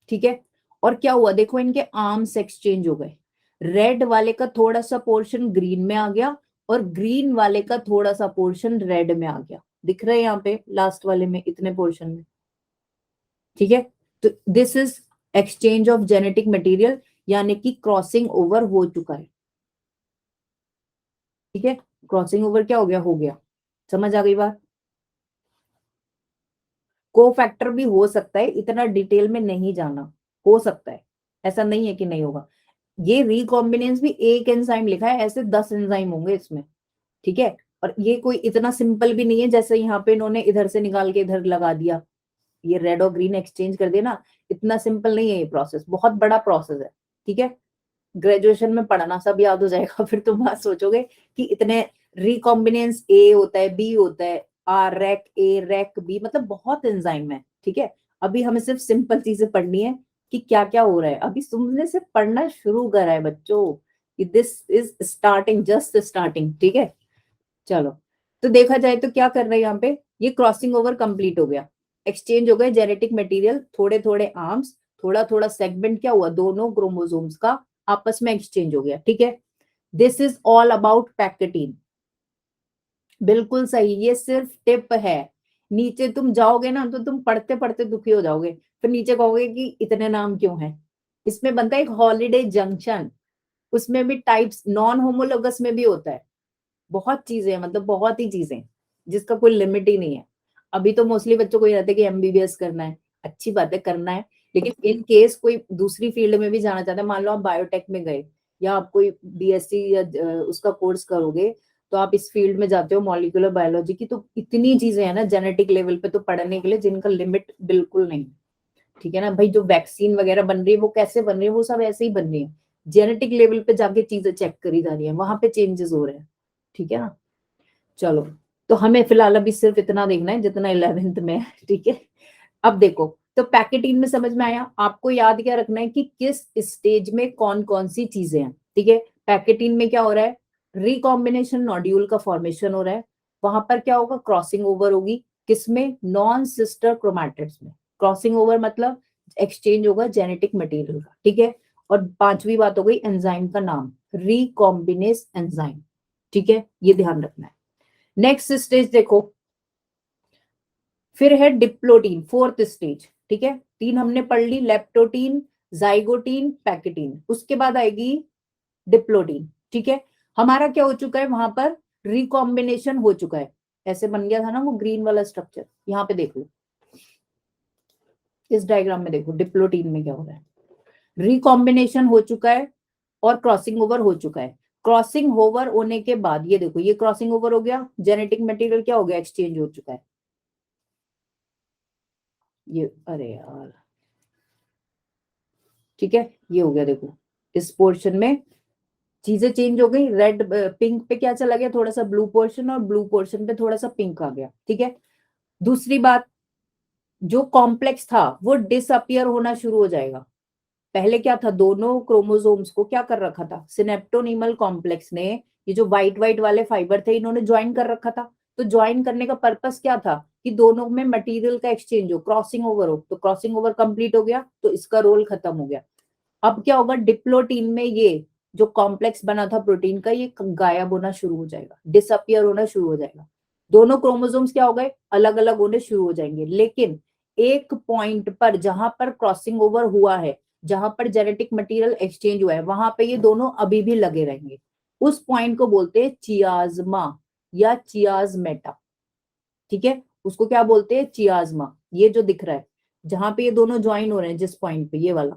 ठीक है, और क्या हुआ, देखो इनके आर्म्स एक्सचेंज हो गए, रेड वाले का थोड़ा सा पोर्शन ग्रीन में आ गया और ग्रीन वाले का थोड़ा सा पोर्शन रेड में आ गया, दिख रहा है यहाँ पे लास्ट वाले में इतने पोर्शन में। ठीक है, तो this is exchange of genetic material, यानी कि क्रॉसिंग ओवर हो चुका है। ठीक है, क्रॉसिंग ओवर क्या हो गया, समझ आ गई बात। को फैक्टर भी हो सकता है, इतना डिटेल में नहीं जाना, हो सकता है, ऐसा नहीं है कि नहीं होगा। ये रिकॉम्बिनेंस भी एक एंजाइम लिखा है, ऐसे 10 एंजाइम होंगे इसमें। ठीक है। और ये कोई इतना सिंपल भी नहीं है जैसे यहाँ पे इन्होंने इधर से निकाल के इधर लगा दिया, ये रेड और ग्रीन एक्सचेंज कर दिया ना, इतना सिंपल नहीं है ये प्रोसेस, बहुत बड़ा प्रोसेस है। ठीक है, ग्रेजुएशन में पढ़ना सब याद हो जाएगा, फिर तुम बात सोचोगे कि इतने रिकॉम्बिनेंस ए होता है, बी होता है, R rec A rec B, मतलब बहुत एंजाइम है। ठीक है, अभी हमें सिर्फ सिंपल चीजें पढ़नी है कि क्या क्या हो रहा है। अभी तुमने सिर्फ पढ़ना शुरू करा है बच्चों, this is starting, just starting. ठीक है, चलो, तो देखा जाए तो क्या कर रहे हैं यहाँ पे, ये क्रॉसिंग ओवर कंप्लीट हो गया, एक्सचेंज हो गए जेनेटिक मटेरियल, थोड़े थोड़े आर्म्स, थोड़ा थोड़ा सेगमेंट क्या हुआ, दोनों क्रोमोसोम्स का आपस में एक्सचेंज हो गया। ठीक है, this is all about pachytene. बिल्कुल सही, ये सिर्फ टिप है। नीचे तुम जाओगे ना तो तुम पढ़ते पढ़ते दुखी हो जाओगे, फिर नीचे कहोगे कि इतने नाम क्यों हैं। इसमें बनता है एक हॉलीडे जंक्शन, उसमें भी टाइप्स, नॉन होमोलोगस में भी होता है, बहुत चीजें हैं, मतलब बहुत ही चीजें जिसका कोई लिमिट ही नहीं है। अभी तो मोस्टली बच्चों को ये रहता है कि एमबीबीएस करना है, अच्छी बात है करना है, लेकिन इन केस कोई दूसरी फील्ड में भी जाना चाहता है, मान लो आप बायोटेक में गए या आप कोई बीएससी या उसका कोर्स करोगे, तो आप इस फील्ड में जाते हो मॉलिक्यूलर बायोलॉजी की, तो इतनी चीजें हैं ना जेनेटिक लेवल पे तो पढ़ने के लिए जिनका लिमिट बिल्कुल नहीं। ठीक है ना भाई, जो वैक्सीन वगैरह बन रही है वो कैसे बन रही है, वो सब ऐसे ही बन रही है, जेनेटिक लेवल पे जाके चीजें चेक करी जा रही है, वहां पे चेंजेस हो रहे हैं। ठीक है ना, चलो, तो हमें फिलहाल अभी सिर्फ इतना देखना है जितना 11th में है। ठीक है, अब देखो, तो पैकेटीन में समझ में आया, आपको याद क्या रखना है कि किस स्टेज में कौन कौन सी चीजें हैं। ठीक है, पैकेटीन में क्या हो रहा है, रिकॉम्बिनेशन नोड्यूल का फॉर्मेशन हो रहा है, वहां पर क्या होगा, क्रॉसिंग ओवर होगी, किसमें, नॉन सिस्टर क्रोमैटिड्स में। क्रॉसिंग ओवर मतलब एक्सचेंज होगा जेनेटिक मटेरियल का। ठीक है, और पांचवी बात हो गई एंजाइम का नाम, रिकॉम्बिनेस एंजाइम। ठीक है, ये ध्यान रखना है। नेक्स्ट स्टेज देखो, फिर है डिप्लोटीन, फोर्थ स्टेज। ठीक है, तीन हमने पढ़ ली, लेप्टोटीन, जाइगोटीन, पैकेटीन, उसके बाद आएगी डिप्लोटीन। ठीक है, हमारा क्या हो चुका है, वहां पर रिकॉम्बिनेशन हो चुका है, ऐसे बन गया था ना वो ग्रीन वाला स्ट्रक्चर, यहाँ पे देख लो, इस डायग्राम में देखो डिप्लोटीन में क्या हो रहा है, रिकॉम्बिनेशन हो चुका है और क्रॉसिंग ओवर हो चुका है। क्रॉसिंग ओवर होने के बाद ये देखो, ये क्रॉसिंग ओवर हो गया, जेनेटिक मटेरियल क्या हो गया, एक्सचेंज हो चुका है। ये अरे यार, ठीक है, ये हो गया, देखो इस पोर्शन में चीजें चेंज हो गई, रेड पिंक पे क्या चला गया, थोड़ा सा ब्लू पोर्शन, और ब्लू पोर्शन पे थोड़ा सा पिंक आ गया। ठीक है, दूसरी बात, जो कॉम्प्लेक्स था वो डिसअपियर होना शुरू हो जाएगा। पहले क्या था, दोनों क्रोमोसोम्स को क्या कर रखा था, सिनेप्टोनीमल कॉम्प्लेक्स ने, ये जो व्हाइट व्हाइट वाले फाइबर थे इन्होंने ज्वाइन कर रखा था। तो ज्वाइन करने का पर्पस क्या था कि दोनों में मटेरियल का एक्सचेंज हो, क्रॉसिंग ओवर हो, तो क्रॉसिंग ओवर कंप्लीट हो गया, तो इसका रोल खत्म हो गया। अब क्या होगा, डिप्लोटीन में ये जो कॉम्प्लेक्स बना था प्रोटीन का, ये गायब होना शुरू हो जाएगा, डिसअपियर होना शुरू हो जाएगा, दोनों क्रोमोसोम्स क्या हो गए, अलग अलग होने शुरू हो जाएंगे। लेकिन एक पॉइंट पर जहां पर क्रॉसिंग ओवर हुआ है, जहां पर जेनेटिक मटेरियल एक्सचेंज हुआ है, वहां पे ये दोनों अभी भी लगे रहेंगे। उस पॉइंट को बोलते हैं चियाजमा या चियाजमेटा। ठीक है, उसको क्या बोलते हैं, चियाजमा, ये जो दिख रहा है जहां पे ये दोनों ज्वाइन हो रहे हैं जिस पॉइंट पे, ये वाला,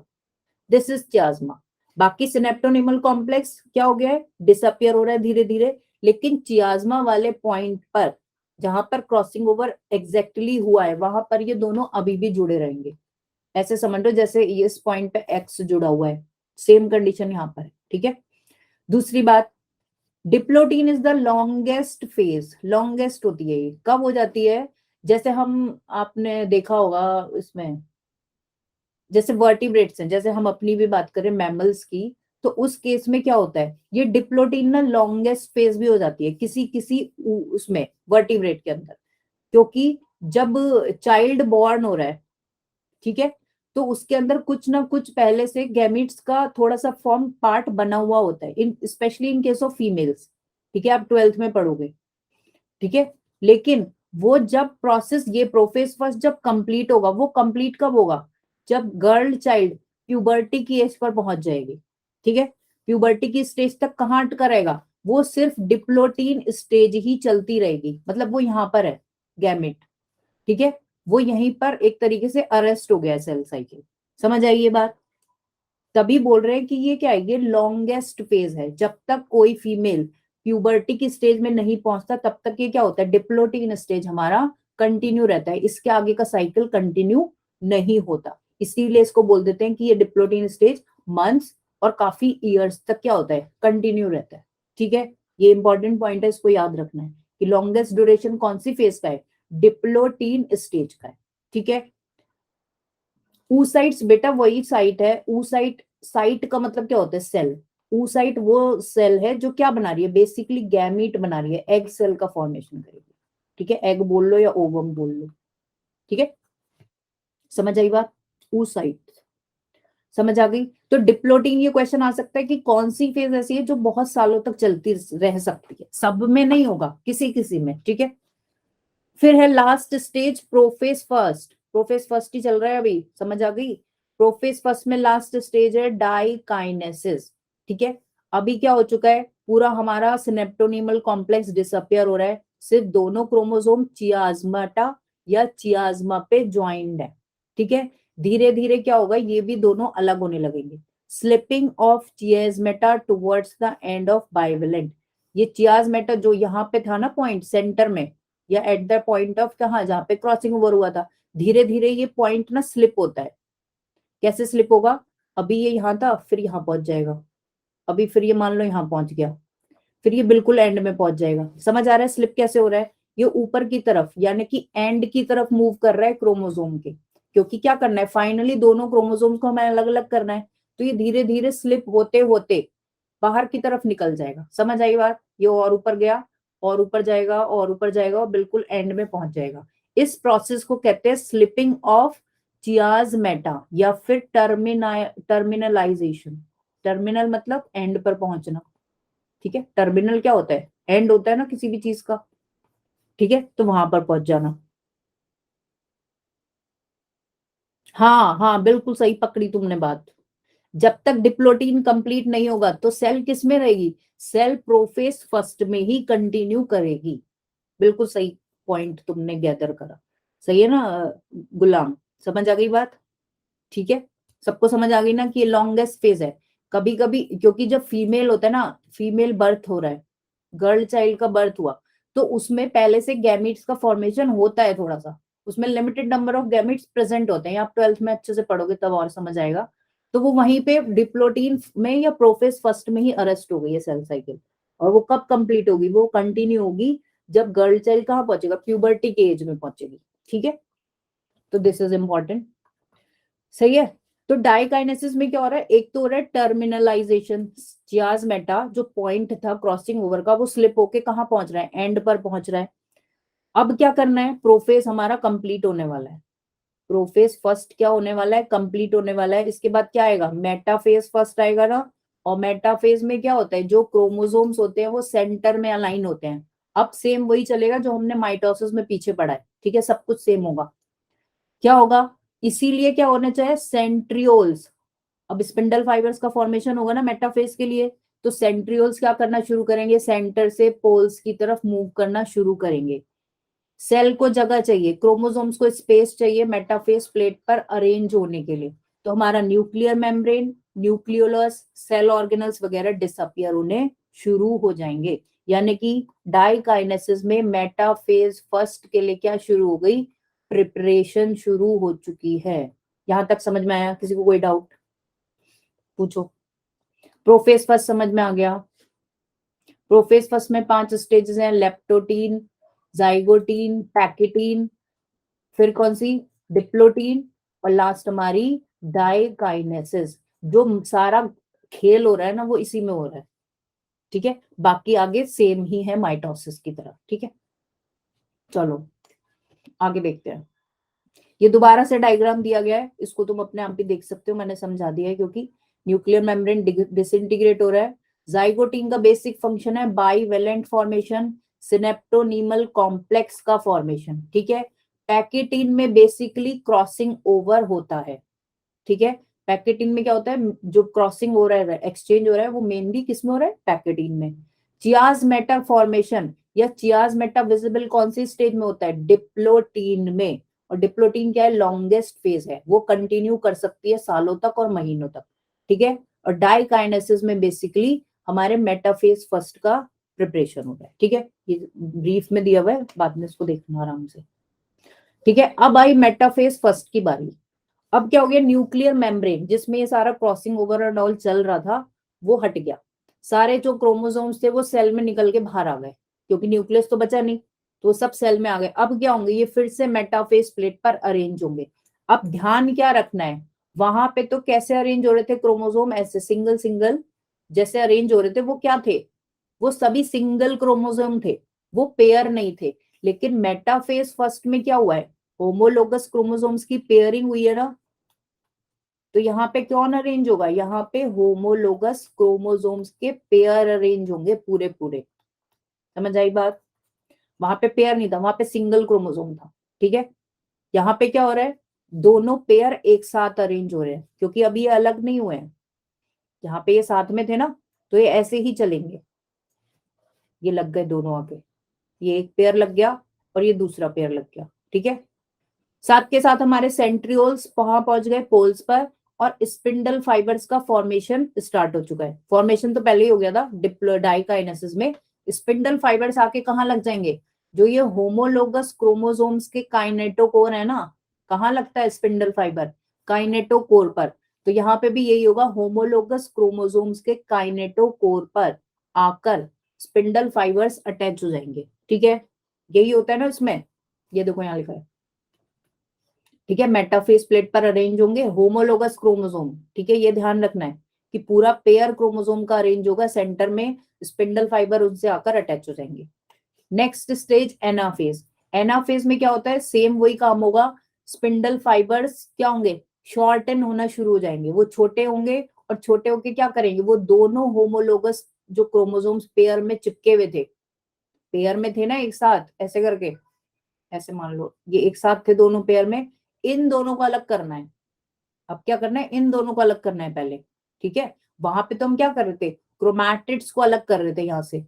दिस इज चियाजमा। बाकी सिनेप्टोनिमल कॉम्प्लेक्स क्या हो गया है, डिसअपियर हो रहा है धीरे धीरे, लेकिन चियाजमा वाले पॉइंट पर जहां पर क्रॉसिंग ओवर एग्जैक्टली हुआ है, वहां पर ये दोनों अभी भी जुड़े रहेंगे। ऐसे समझ लो जैसे इस पॉइंट पे एक्स जुड़ा हुआ है, सेम कंडीशन यहाँ पर है। ठीक है, दूसरी बात, diplotene is the longest phase, longest होती है, ये कब हो जाती है, जैसे हम, आपने देखा होगा इसमें, जैसे वर्टिब्रेट्स हैं, जैसे हम अपनी भी बात करें मैमल्स की, तो उस केस में क्या होता है, ये डिप्लोटीन ना लॉन्गेस्ट फेज भी हो जाती है किसी किसी उसमें वर्टिब्रेट के अंदर, क्योंकि जब चाइल्ड बॉर्न हो रहा है, ठीक है, तो उसके अंदर कुछ ना कुछ पहले से गैमीट्स का थोड़ा सा फॉर्म पार्ट बना हुआ होता है, in specially in case of females. ठीक है, आप 12th में पढ़ोगे। ठीक है, लेकिन वो जब प्रोसेस, ये प्रोफेस फर्स्ट जब कंप्लीट होगा, वो कंप्लीट कब होगा, जब गर्ल चाइल्ड प्यूबर्टी की एज पर पहुंच जाएगी। ठीक है, प्यूबर्टी की स्टेज तक कहाँ अटका रहेगा, वो सिर्फ डिप्लोटीन स्टेज ही चलती रहेगी, मतलब वो यहाँ पर है गैमेट। ठीक है, वो यहीं पर एक तरीके से अरेस्ट हो गया सेल साइकिल। समझ आई ये बात, तभी बोल रहे हैं कि ये क्या है, ये लॉन्गेस्ट फेज है, जब तक कोई फीमेल प्यूबर्टी की स्टेज में नहीं पहुंचता तब तक ये क्या होता है, डिप्लोटीन स्टेज हमारा कंटिन्यू रहता है, इसके आगे का साइकिल कंटिन्यू नहीं होता, इसीलिए इसको बोल देते हैं कि ये डिप्लोटीन स्टेज मंथ्स और काफी ईयर्स तक क्या होता है, कंटिन्यू रहता है। ठीक है, ये इंपॉर्टेंट पॉइंट है, इसको याद रखना है कि लॉन्गेस्ट ड्यूरेशन कौन सी फेज का है, डिप्लोटीन स्टेज का है। ठीक है, oocytes बेटा वही साइट है, oocyte साइट का मतलब क्या होता है, सेल। oocyte वो सेल है जो क्या बना रही है, बेसिकली गैमीट बना रही है, एग सेल का फॉर्मेशन करेगी। ठीक है, एग बोल लो या ओवम बोल लो। ठीक है, समझ आई बात, oocyte समझ आ गई। तो डिप्लोटिंग ये क्वेश्चन आ सकता है कि कौन सी फेज ऐसी है जो बहुत सालों तक चलती रह सकती है, सब में नहीं होगा, किसी किसी में। ठीक है, फिर है last stage prophase first, prophase first ही चल रहा है अभी, समझ आ गई। प्रोफेज फर्स्ट में लास्ट स्टेज है डाइकाइनेसिस। ठीक है, अभी क्या हो चुका है, पूरा हमारा सिनेप्टोनीमल कॉम्प्लेक्स डिसअपियर हो रहा है, सिर्फ दोनों क्रोमोसोम चियाज्माटा या चियाज्मा पे ज्वाइंट है। ठीक है, धीरे धीरे क्या होगा, ये भी दोनों अलग होने लगेंगे, slipping of chiasmata towards the end of bivalent. ये चियाज्मेटा जो यहाँ पे था ना पॉइंट सेंटर में, या एट द पॉइंट ऑफ कहा जहां पे क्रॉसिंग ओवर हुआ था, धीरे धीरे ये पॉइंट ना स्लिप होता है। कैसे स्लिप होगा, अभी ये यहाँ था फिर यहाँ पहुंच जाएगा, अभी फिर ये मान लो यहाँ पहुंच गया, फिर ये बिल्कुल एंड में पहुंच जाएगा। समझ आ रहा है स्लिप कैसे हो रहा है, ये ऊपर की तरफ यानी कि एंड की तरफ मूव कर रहा है क्रोमोसोम के, क्योंकि क्या करना है, फाइनली दोनों क्रोमोसोम को हमें अलग अलग करना है, तो ये धीरे धीरे स्लिप होते होते बाहर की तरफ निकल जाएगा। समझ आई बात, ये और ऊपर गया और ऊपर जाएगा और ऊपर जाएगा और बिल्कुल एंड में पहुंच जाएगा। इस प्रोसेस को कहते हैं स्लिपिंग ऑफ चियाज्मेटा या फिर टर्मिनलाइजेशन। टर्मिनल मतलब एंड पर पहुंचना। ठीक है, टर्मिनल क्या होता है, एंड होता है ना किसी भी चीज का। ठीक है, तो वहां पर पहुंच जाना। हाँ हाँ, बिल्कुल सही पकड़ी तुमने बात। जब तक डिप्लोटीन कंप्लीट नहीं होगा तो सेल किस में रहेगी, सेल प्रोफेज फर्स्ट में ही कंटिन्यू करेगी। बिल्कुल सही पॉइंट तुमने गैदर करा, सही है ना गुलाम, समझ आ गई बात। ठीक है, सबको समझ आ गई ना कि ये लॉन्गेस्ट फेज है। कभी कभी क्योंकि जब फीमेल होता है ना, फीमेल बर्थ हो रहा है, गर्ल चाइल्ड का बर्थ हुआ, तो उसमें पहले से गैमिट्स का फॉर्मेशन होता है थोड़ा सा, उसमें limited number of gametes present होते हैं, आप 12th में अच्छे से पढ़ोगे तब और समझ आएगा। तो वो वहीं पे डिप्लोटीन में या प्रोफेज फर्स्ट में ही अरेस्ट हो गई है सेल साइकिल, और वो कब कंप्लीट होगी, वो कंटिन्यू होगी जब गर्ल चाइल्ड कहाँ पहुंचेगा, प्यूबर्टी के एज में पहुंचेगी। ठीक है, तो दिस इज इंपॉर्टेंट, सही है। तो डाइकाइनेसिस में क्या हो रहा है, एक तो हो रहा है टर्मिनलाइजेशन, चियाज्मेटा जो पॉइंट था क्रॉसिंग ओवर का वो स्लिप होके कहाँ पहुंच रहा है, एंड पर पहुंच रहा है। अब क्या करना है, प्रोफेज हमारा कंप्लीट होने वाला है, प्रोफेज फर्स्ट क्या होने वाला है, कंप्लीट होने वाला है। इसके बाद क्या आएगा, मेटाफेज फर्स्ट आएगा ना, और मेटाफेज में क्या होता है, जो क्रोमोसोम्स होते हैं वो सेंटर में अलाइन होते हैं। अब सेम वही चलेगा जो हमने माइटोसिस में पीछे पढ़ा है। ठीक है, सब कुछ सेम होगा। क्या होगा, इसीलिए क्या होने चाहिए, सेंट्रियोल्स। अब स्पिंडल फाइबर्स का फॉर्मेशन होगा ना मेटाफेज के लिए, तो सेंट्रियोल्स क्या करना शुरू करेंगे, सेंटर से पोल्स की तरफ मूव करना शुरू करेंगे। सेल को जगह चाहिए, क्रोमोसोम्स को स्पेस चाहिए मेटाफेज प्लेट पर अरेंज होने के लिए, तो हमारा nuclear membrane, nucleolus, cell organelles वगैरह डिसअपियर होने शुरू हो जाएंगे। यानी कि डाइकाइनेसिस में मेटाफेज फर्स्ट के लिए क्या शुरू हो गई, प्रिपरेशन शुरू हो चुकी है। यहां तक समझ में आया, किसी को कोई डाउट पूछो। प्रोफेज फर्स्ट समझ में आ गया। प्रोफेज फर्स्ट में 5 स्टेजेस हैं, लेप्टोटीन, जाइगोटीन, पैकेटीन, फिर कौन सी, डिप्लोटीन, और लास्ट हमारी डाइकाइनेसिस। जो सारा खेल हो रहा है ना वो इसी में हो रहा है। ठीक है, बाकी आगे सेम ही है माइटोसिस की तरह। ठीक है, चलो आगे देखते हैं। ये दोबारा से डायग्राम दिया गया है, इसको तुम अपने आप भी देख सकते हो, मैंने समझा दिया है क्योंकि न्यूक्लियर मेम्ब्रेन डिसइंटीग्रेट हो रहा है। जाइगोटीन का बेसिक फंक्शन है बाइवेलेंट फॉर्मेशन, सिनेप्टोनीमल कॉम्प्लेक्स का फॉर्मेशन। ठीक है, पैकेटीन में बेसिकली क्रॉसिंग ओवर होता है। ठीक है, पैकेटीन में क्या होता है, जो क्रॉसिंग हो रहा है, एक्सचेंज हो रहा है, वो मेनली किसमें हो रहा है, पैकेटीन में। चियाज्मेटा फॉर्मेशन या चियाज्मेटा विजिबल कौन सी स्टेज में होता है, डिप्लोटीन में। और डिप्लोटीन क्या है, लॉन्गेस्ट फेज है, वो कंटिन्यू कर सकती है सालों तक और महीनों तक। ठीक है, और डाइकाइनेसिस में बेसिकली हमारे मेटाफेज फर्स्ट का प्रिपरेशन हो रहा है। ठीक है, ये ब्रीफ में दिया हुआ है, बाद में इसको देखना आराम से। ठीक है, अब आई मेटाफेज फर्स्ट की बारी। अब क्या हो गया, न्यूक्लियर मेम्ब्रेन जिसमें ये सारा क्रॉसिंग ओवर एंड ऑल चल रहा था वो हट गया, सारे जो क्रोमोसोम्स थे वो सेल में निकल के बाहर आ गए, क्योंकि न्यूक्लियस तो बचा नहीं, तो सब सेल में आ गए। अब क्या होंगे, ये फिर से मेटाफेज प्लेट पर अरेंज होंगे। अब ध्यान क्या रखना है, वहां पे तो कैसे अरेंज हो रहे थे क्रोमोसोम, ऐसे सिंगल सिंगल जैसे अरेंज हो रहे थे, वो क्या थे, वो सभी सिंगल क्रोमोसोम थे, वो पेयर नहीं थे। लेकिन मेटाफेज फर्स्ट में क्या हुआ है, होमोलोगस क्रोमोसोम्स की पेयरिंग हुई है ना, तो यहाँ पे कौन अरेंज होगा, यहाँ पे होमोलोगस क्रोमोसोम्स के पेयर अरेंज होंगे पूरे पूरे। समझ आई बात, वहां पे पेयर नहीं था, वहां पे सिंगल क्रोमोसोम था। ठीक है, यहाँ पे क्या हो रहा है, दोनों पेयर एक साथ अरेंज हो रहे हैं, क्योंकि अभी ये अलग नहीं हुए हैं, यहाँ पे ये साथ में थे ना, तो ये ऐसे ही चलेंगे। ये लग गए दोनों आके, ये एक पेयर लग गया और ये दूसरा पेयर लग गया। ठीक है, साथ के साथ हमारे सेंट्रियोल्स वहां पहुंच गए पोल्स पर, और स्पिंडल फाइबर्स का फॉर्मेशन स्टार्ट हो चुका है। फॉर्मेशन तो पहले ही हो गया था डाइकाइनेसिस में, स्पिंडल फाइबर्स आके कहाँ लग जाएंगे, जो ये होमोलोगस क्रोमोसोम्स के काइनेटोकोर है ना, कहाँ लगता है स्पिंडल फाइबर, काइनेटोकोर पर। तो यहाँ पे भी यही होगा, होमोलोगस क्रोमोसोम्स के काइनेटोकोर पर आकर स्पिंडल फाइबर्स अटैच हो जाएंगे। ठीक है, यही होता है ना इसमें, ये देखो यहाँ लिखा है। ठीक है, मेटाफेज प्लेट पर अरेंज होंगे होमोलोगस क्रोमोसोम। ठीक है, ये ध्यान रखना है कि पूरा पेयर क्रोमोसोम का अरेंज होगा, सेंटर में स्पिंडल फाइबर उनसे आकर अटैच हो जाएंगे। Next stage anaphase. एनाफेज में क्या होता है, सेम वही काम होगा, स्पिंडल फाइबर्स क्या होंगे, शॉर्टन होना शुरू हो जाएंगे, वो छोटे होंगे, और छोटे होके क्या करेंगे, वो दोनों होमोलोगस जो क्रोमोसोम्स पेयर में चिपके हुए थे, पेयर में थे ना एक साथ ऐसे करके, ऐसे मान लो ये एक साथ थे दोनों पेयर में, इन दोनों को अलग करना है। अब क्या करना है, इन दोनों को अलग करना है पहले। ठीक है, वहां पे तो हम क्या कर रहे थे, क्रोमैटिड्स को अलग कर रहे थे यहाँ से।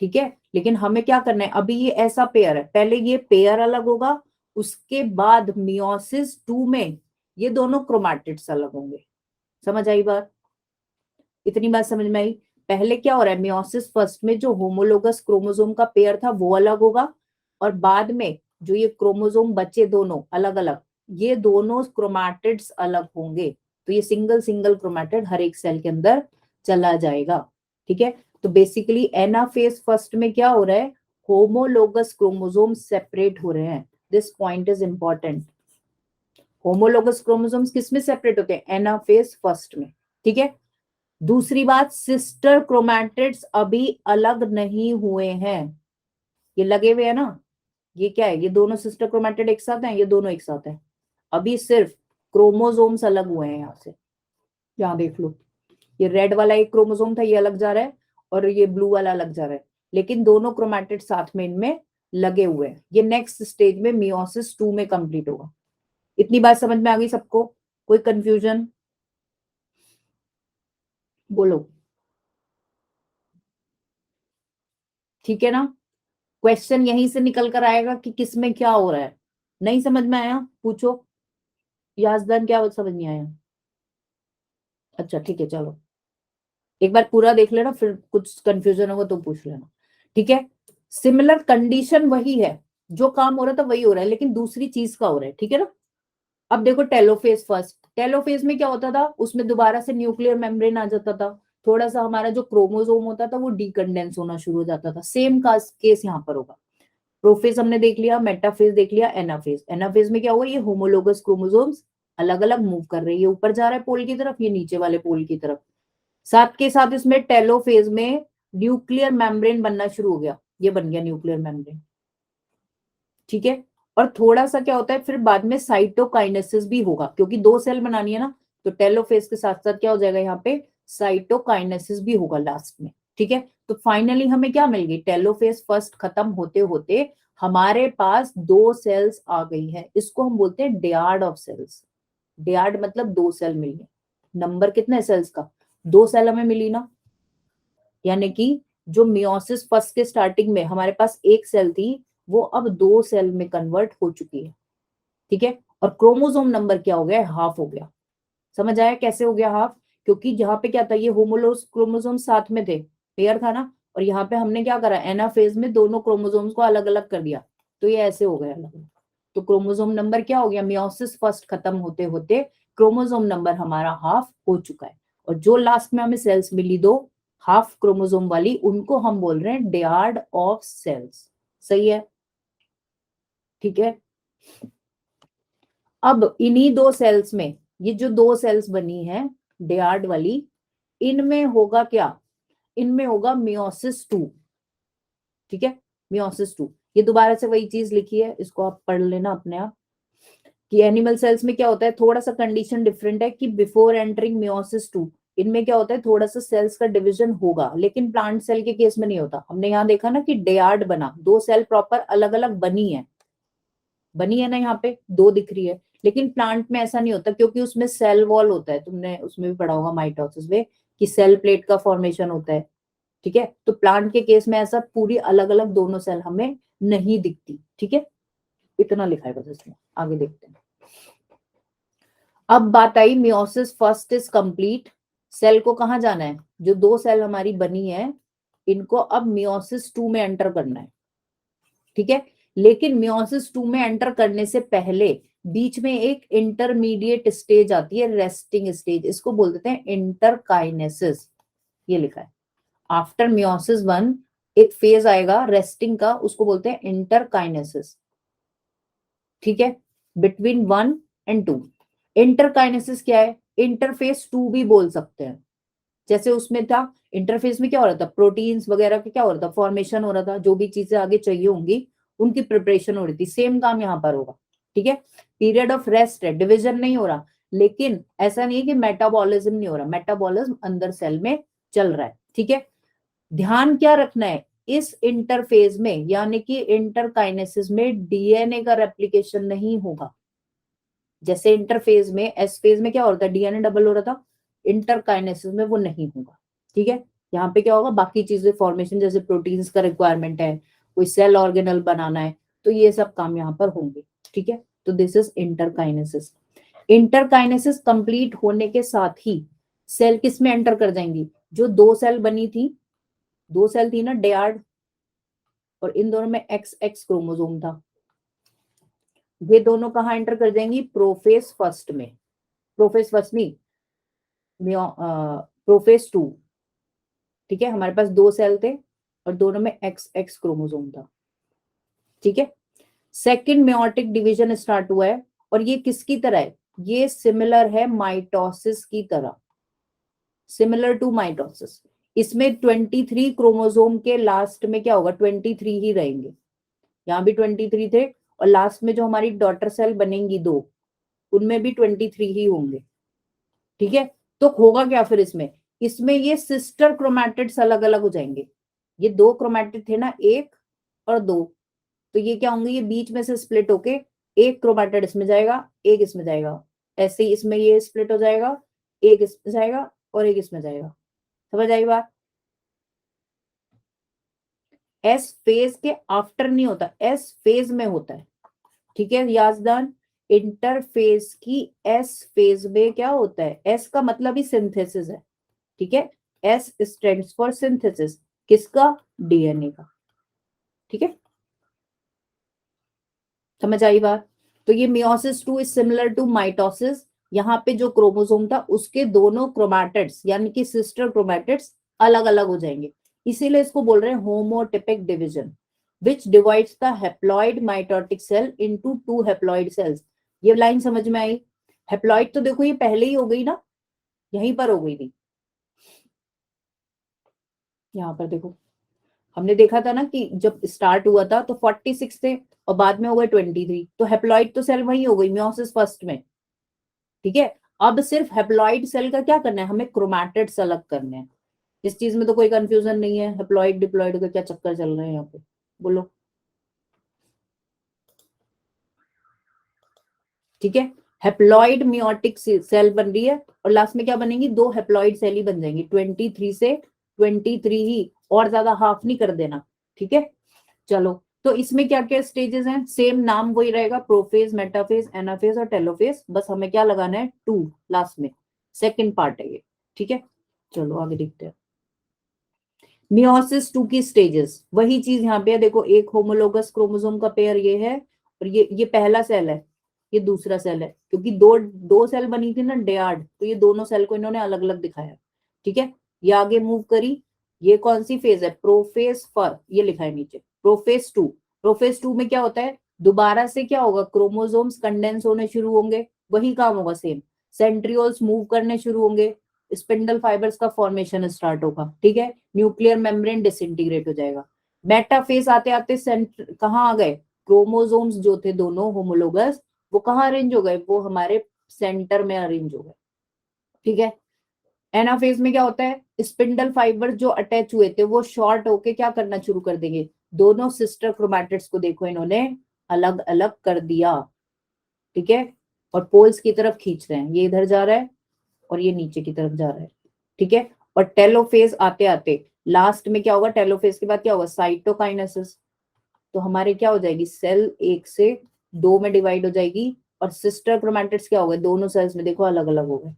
ठीक है, लेकिन हमें क्या करना है, अभी ये ऐसा पेयर है, पहले ये पेयर अलग होगा, उसके बाद मियोसिस 2 में ये दोनों क्रोमैटिड्स अलग होंगे। समझ आई बात, इतनी बात समझ में आई। पहले क्या हो रहा है, मियोसिस फर्स्ट में जो होमोलोगस क्रोमोसोम का पेयर था वो अलग होगा, और बाद में जो ये क्रोमोसोम बचे दोनों अलग अलग, ये दोनों क्रोमैटिड्स अलग होंगे। तो ये सिंगल सिंगल क्रोमैटिड हर एक सेल के अंदर चला जाएगा। ठीक है, तो बेसिकली एनाफेज फर्स्ट में क्या हो रहा है, होमोलोगस क्रोमोसोम सेपरेट हो रहे हैं। This point is important, homologous chromosomes किसमें सेपरेट होते हैं, एनाफेज फर्स्ट में। ठीक है, दूसरी बात, सिस्टर क्रोमैटिड्स अभी अलग नहीं हुए हैं, ये लगे हुए हैं ना, ये क्या है, ये दोनों सिस्टर क्रोमैटिड एक साथ हैं, ये दोनों एक साथ हैं, अभी सिर्फ क्रोमोसोम्स अलग हुए हैं यहाँ से। यहाँ देख लो, ये रेड वाला एक क्रोमोसोम था, ये अलग जा रहा है, और ये ब्लू वाला अलग जा रहा है, लेकिन दोनों क्रोमैटिड साथ में इनमें लगे हुए हैं। ये नेक्स्ट स्टेज में मियोसिस 2 में कंप्लीट होगा। इतनी बात समझ में आ गई सबको, कोई कंफ्यूजन बोलो, ठीक है ना। क्वेश्चन यहीं से निकल कर आएगा कि किसमें क्या हो रहा है, नहीं समझ में आया पूछो, याजदान क्या समझ नहीं आया, अच्छा ठीक है चलो, एक बार पूरा देख लेना, फिर कुछ कंफ्यूजन होगा तो पूछ लेना। ठीक है, सिमिलर कंडीशन वही है, जो काम हो रहा था वही हो रहा है, लेकिन दूसरी चीज का हो रहा है। ठीक है ना, अब देखो टेलोफेज फर्स्ट, टेलोफेज में क्या होता था, उसमें दोबारा से न्यूक्लियर मेम्ब्रेन आ जाता था, थोड़ा सा हमारा जो क्रोमोसोम होता था वो डीकंडेंस होना शुरू हो जाता था। सेम का केस यहाँ पर होगा। प्रोफेज हमने देख लिया, मेटाफेज देख लिया, एनाफेज। एनाफेज में क्या हुआ, ये होमोलोगस क्रोमोसोम्स अलग अलग मूव कर रहे हैं, ये ऊपर जा रहा है पोल की तरफ, ये नीचे वाले पोल की तरफ। साथ के साथ इसमें टेलोफेज में न्यूक्लियर मेम्ब्रेन बनना शुरू हो गया, ये बन गया न्यूक्लियर मेम्ब्रेन। ठीक है, और थोड़ा सा क्या होता है फिर बाद में साइटोकाइनेसिस भी होगा, क्योंकि 2 सेल बनानी है ना, तो टेलोफेज के साथ साथ क्या हो जाएगा, यहाँ पे साइटोकाइनेसिस भी होगा लास्ट में। ठीक है, तो फाइनली हमें क्या मिल गई, टेलोफेज फर्स्ट खत्म होते होते हमारे पास 2 सेल्स आ गई है, इसको हम बोलते हैं डियाड ऑफ सेल्स। डियाड मतलब 2 सेल मिल गए। नंबर कितने सेल्स का, 2 सेल हमें मिली ना, यानी कि जो मियोसिस फर्स्ट के स्टार्टिंग में हमारे पास एक सेल थी, वो अब 2 सेल में कन्वर्ट हो चुकी है। ठीक है, और क्रोमोसोम नंबर क्या हो गया, हाफ हो गया। समझ आया कैसे हो गया हाफ, क्योंकि जहां पे क्या था, ये होमोलोगस क्रोमोसोम साथ में थे, पेयर था ना, और यहाँ पे हमने क्या करा, एनाफेज में दोनों क्रोमोसोम्स को अलग अलग कर दिया, तो ये ऐसे हो गया अलग अलग। तो क्रोमोसोम नंबर क्या हो गया, मियोसिस फर्स्ट खत्म होते होते क्रोमोसोम नंबर हमारा हाफ हो चुका है। और जो लास्ट में हमें सेल्स मिली दो हाफ क्रोमोसोम वाली, उनको हम बोल रहे हैं डियाड ऑफ सेल्स। सही है, ठीक है। अब इन्हीं दो सेल्स में, ये जो दो सेल्स बनी है डियाड वाली, इनमें होगा क्या, इनमें होगा मियोसिस 2। ठीक है, मियोसिस 2। ये दोबारा से वही चीज लिखी है, इसको आप पढ़ लेना अपने आप, कि एनिमल सेल्स में क्या होता है, थोड़ा सा कंडीशन डिफरेंट है कि बिफोर एंटरिंग मियोसिस 2 इनमें क्या होता है, थोड़ा सा सेल्स का डिवीजन होगा, लेकिन प्लांट सेल के केस में नहीं होता। हमने यहाँ देखा ना कि डियाड बना, दो सेल प्रॉपर अलग अलग बनी है ना, यहाँ पे दो दिख रही है, लेकिन प्लांट में ऐसा नहीं होता, क्योंकि उसमें सेल वॉल होता है, तुमने उसमें भी पढ़ा होगा माइटोसिस में कि सेल प्लेट का फॉर्मेशन होता है। ठीक है, तो प्लांट के केस में ऐसा पूरी अलग अलग दोनों सेल हमें नहीं दिखती। ठीक है, इतना लिखा है बस इसमें, आगे देखते हैं। अब बात आई meiosis first is complete, cell को कहां जाना है, जो दो सेल हमारी बनी है इनको अब मियोसिस 2 में एंटर करना है। ठीक है, लेकिन मियोसिस 2 में एंटर करने से पहले बीच में एक इंटरमीडिएट स्टेज आती है, रेस्टिंग स्टेज, इसको बोल देते हैं इंटरकाइनेसिस। ये लिखा है, आफ्टर मियोसिस 1 एक फेज आएगा रेस्टिंग का, उसको बोलते हैं इंटरकाइनेसिस। ठीक है, बिटवीन 1 एंड 2। इंटरकाइनेसिस क्या है, इंटरफेस 2 भी बोल सकते हैं। जैसे उसमें था, इंटरफेस में क्या हो रहा था, प्रोटीन्स वगैरह के क्या हो रहा था, फॉर्मेशन हो रहा था, जो भी चीजें आगे चाहिए होंगी उनकी प्रिपरेशन हो रही थी, सेम काम यहाँ पर होगा। ठीक है, पीरियड ऑफ रेस्ट है, डिविजन नहीं हो रहा, लेकिन ऐसा नहीं है कि मेटाबॉलिज्म नहीं हो रहा, मेटाबॉलिज्म अंदर सेल में चल रहा है। ठीक है, ध्यान क्या रखना है, इस इंटरफेज में यानी कि इंटरकाइनेसिस में डीएनए का रेप्लिकेशन नहीं होगा। जैसे इंटरफेज में, एस फेज में क्या हो रहा था, डीएनए डबल हो रहा था, इंटरकाइनेसिस में वो नहीं होगा। ठीक है, यहाँ पे क्या होगा, बाकी चीजें फॉर्मेशन, जैसे प्रोटीन्स का रिक्वायरमेंट है, कोई सेल ऑर्गेनल बनाना है, तो ये सब काम यहाँ पर होंगे। ठीक है, तो this is interkinesis. Interkinesis complete होने के साथ ही सेल किस में एंटर कर जाएंगी, जो दो सेल बनी थी, दो सेल थी ना डियाड, और इन दोनों में एक्स एक्स क्रोमोसोम था, ये दोनों कहाँ एंटर कर जाएंगी, प्रोफेस फर्स्ट में, प्रोफेस फर्स्ट नहीं, प्रोफेस 2। ठीक है, हमारे पास दो सेल थे और दोनों में एक्स एक्स क्रोमोसोम था। ठीक है, सेकंड मेयोटिक डिवीजन स्टार्ट हुआ है, और ये किसकी तरह है, ये सिमिलर है माइटोसिस की तरह, सिमिलर टू माइटोसिस। इसमें 23 क्रोमोसोम के लास्ट में क्या होगा, 23 ही रहेंगे, यहाँ भी 23 थे, और लास्ट में जो हमारी डॉटर सेल बनेंगी दो, उनमें भी 23 ही होंगे। ठीक है, तो होगा क्या फिर इसमें, इसमें ये सिस्टर क्रोमैटिड्स अलग अलग हो जाएंगे। ये दो क्रोमैटिड थे ना, एक और दो, तो ये क्या होंगे, ये बीच में से स्प्लिट होके एक क्रोमैटिड इसमें जाएगा, एक इसमें जाएगा, ऐसे ही इसमें ये स्प्लिट हो जाएगा, एक इसमें जाएगा और एक इसमें जाएगा। समझ आई बात, एस फेज के आफ्टर नहीं होता, एस फेज में होता है। ठीक है याजदान, इंटरफेज की एस फेज में क्या होता है, एस का मतलब ही सिंथेसिस है। ठीक है, एस स्टैंड्स फॉर सिंथेसिस, किसका, डीएनए का। ठीक है, समझ आई बात। तो ये meiosis 2 is similar to mitosis, यहाँ पे जो क्रोमोसोम था उसके दोनों क्रोमैटिड्स यानी कि सिस्टर क्रोमैटिड्स अलग अलग हो जाएंगे, इसीलिए इसको बोल रहे हैं homotypic division, which divides the haploid mitotic cell into two haploid cells. ये लाइन समझ में आई, हेप्लॉइड तो देखो ये पहले ही हो गई ना, यहीं पर हो गई थी, यहाँ पर देखो, हमने देखा था ना कि जब स्टार्ट हुआ था तो 46 थे और बाद में हो गए 23, तो हेप्लॉइड तो सेल वही हो गई मियोसिस फर्स्ट में। ठीक है, अब सिर्फ हेप्लॉइड सेल का क्या करना है, हमें क्रोमैटिड्स अलग करने हैं। इस चीज में तो कोई कंफ्यूजन नहीं है, हेप्लॉइड डिप्लॉइड का क्या चक्कर चल रहा है यहाँ पे, बोलो। ठीक है, हेप्लॉइड मियोटिक सेल बन रही है और लास्ट में क्या बनेंगी, दो हेप्लॉइड सेल ही बन जाएंगी, 23 से 23 ही, और ज्यादा हाफ नहीं कर देना। ठीक है, चलो, तो इसमें क्या क्या स्टेजेस हैं, सेम नाम वही रहेगा, प्रोफेज, मेटाफेज, एनाफेज और टेलोफेज, बस हमें क्या लगाना है, 2 लास्ट में, सेकंड पार्ट है ये। ठीक है, चलो आगे देखते हैं। मियोसिस 2 की स्टेजेस, वही चीज यहाँ पे है, देखो एक होमोलोगस क्रोमोसोम का पेयर ये है, और ये पहला सेल है, ये दूसरा सेल है, क्योंकि दो दो सेल बनी थी ना डियाड, तो ये दोनों सेल को इन्होंने अलग अलग दिखाया। ठीक है, ये आगे मूव करी, ये कौन सी फेज है, प्रोफेज फर, ये लिखा है नीचे, प्रोफेज 2। प्रोफेज 2 में क्या होता है, दोबारा से क्या होगा, क्रोमोसोम्स कंडेंस होने शुरू होंगे, वही काम होगा सेम, सेंट्रियोल्स मूव करने शुरू होंगे, स्पिंडल फाइबर्स का फॉर्मेशन स्टार्ट होगा। ठीक है, न्यूक्लियर मेम्ब्रेन डिसइंटीग्रेट हो जाएगा। मेटाफेज आते आते कहाँ आ गए, क्रोमोसोम्स जो थे दोनों होमोलोगस, वो कहाँ अरेंज हो गए, वो हमारे सेंटर में अरेंज हो गए। ठीक है, एनाफेज में क्या होता है, स्पिंडल फाइबर जो अटैच हुए थे वो शॉर्ट होके क्या करना शुरू कर देंगे, दोनों सिस्टर क्रोमैटिड्स को देखो इन्होंने अलग अलग कर दिया। ठीक है, और पोल्स की तरफ खींच रहे हैं, ये इधर जा रहा है और ये नीचे की तरफ जा रहा है। ठीक है, और टेलोफेज आते आते लास्ट में क्या होगा, टेलोफेज के बाद क्या होगा, साइटोकाइनेसिस। तो हमारे क्या हो जाएगी, सेल 1 से 2 में डिवाइड हो जाएगी, और सिस्टर क्रोमैटिड्स क्या हो गए, दोनों सेल्स में देखो अलग अलग हो गए।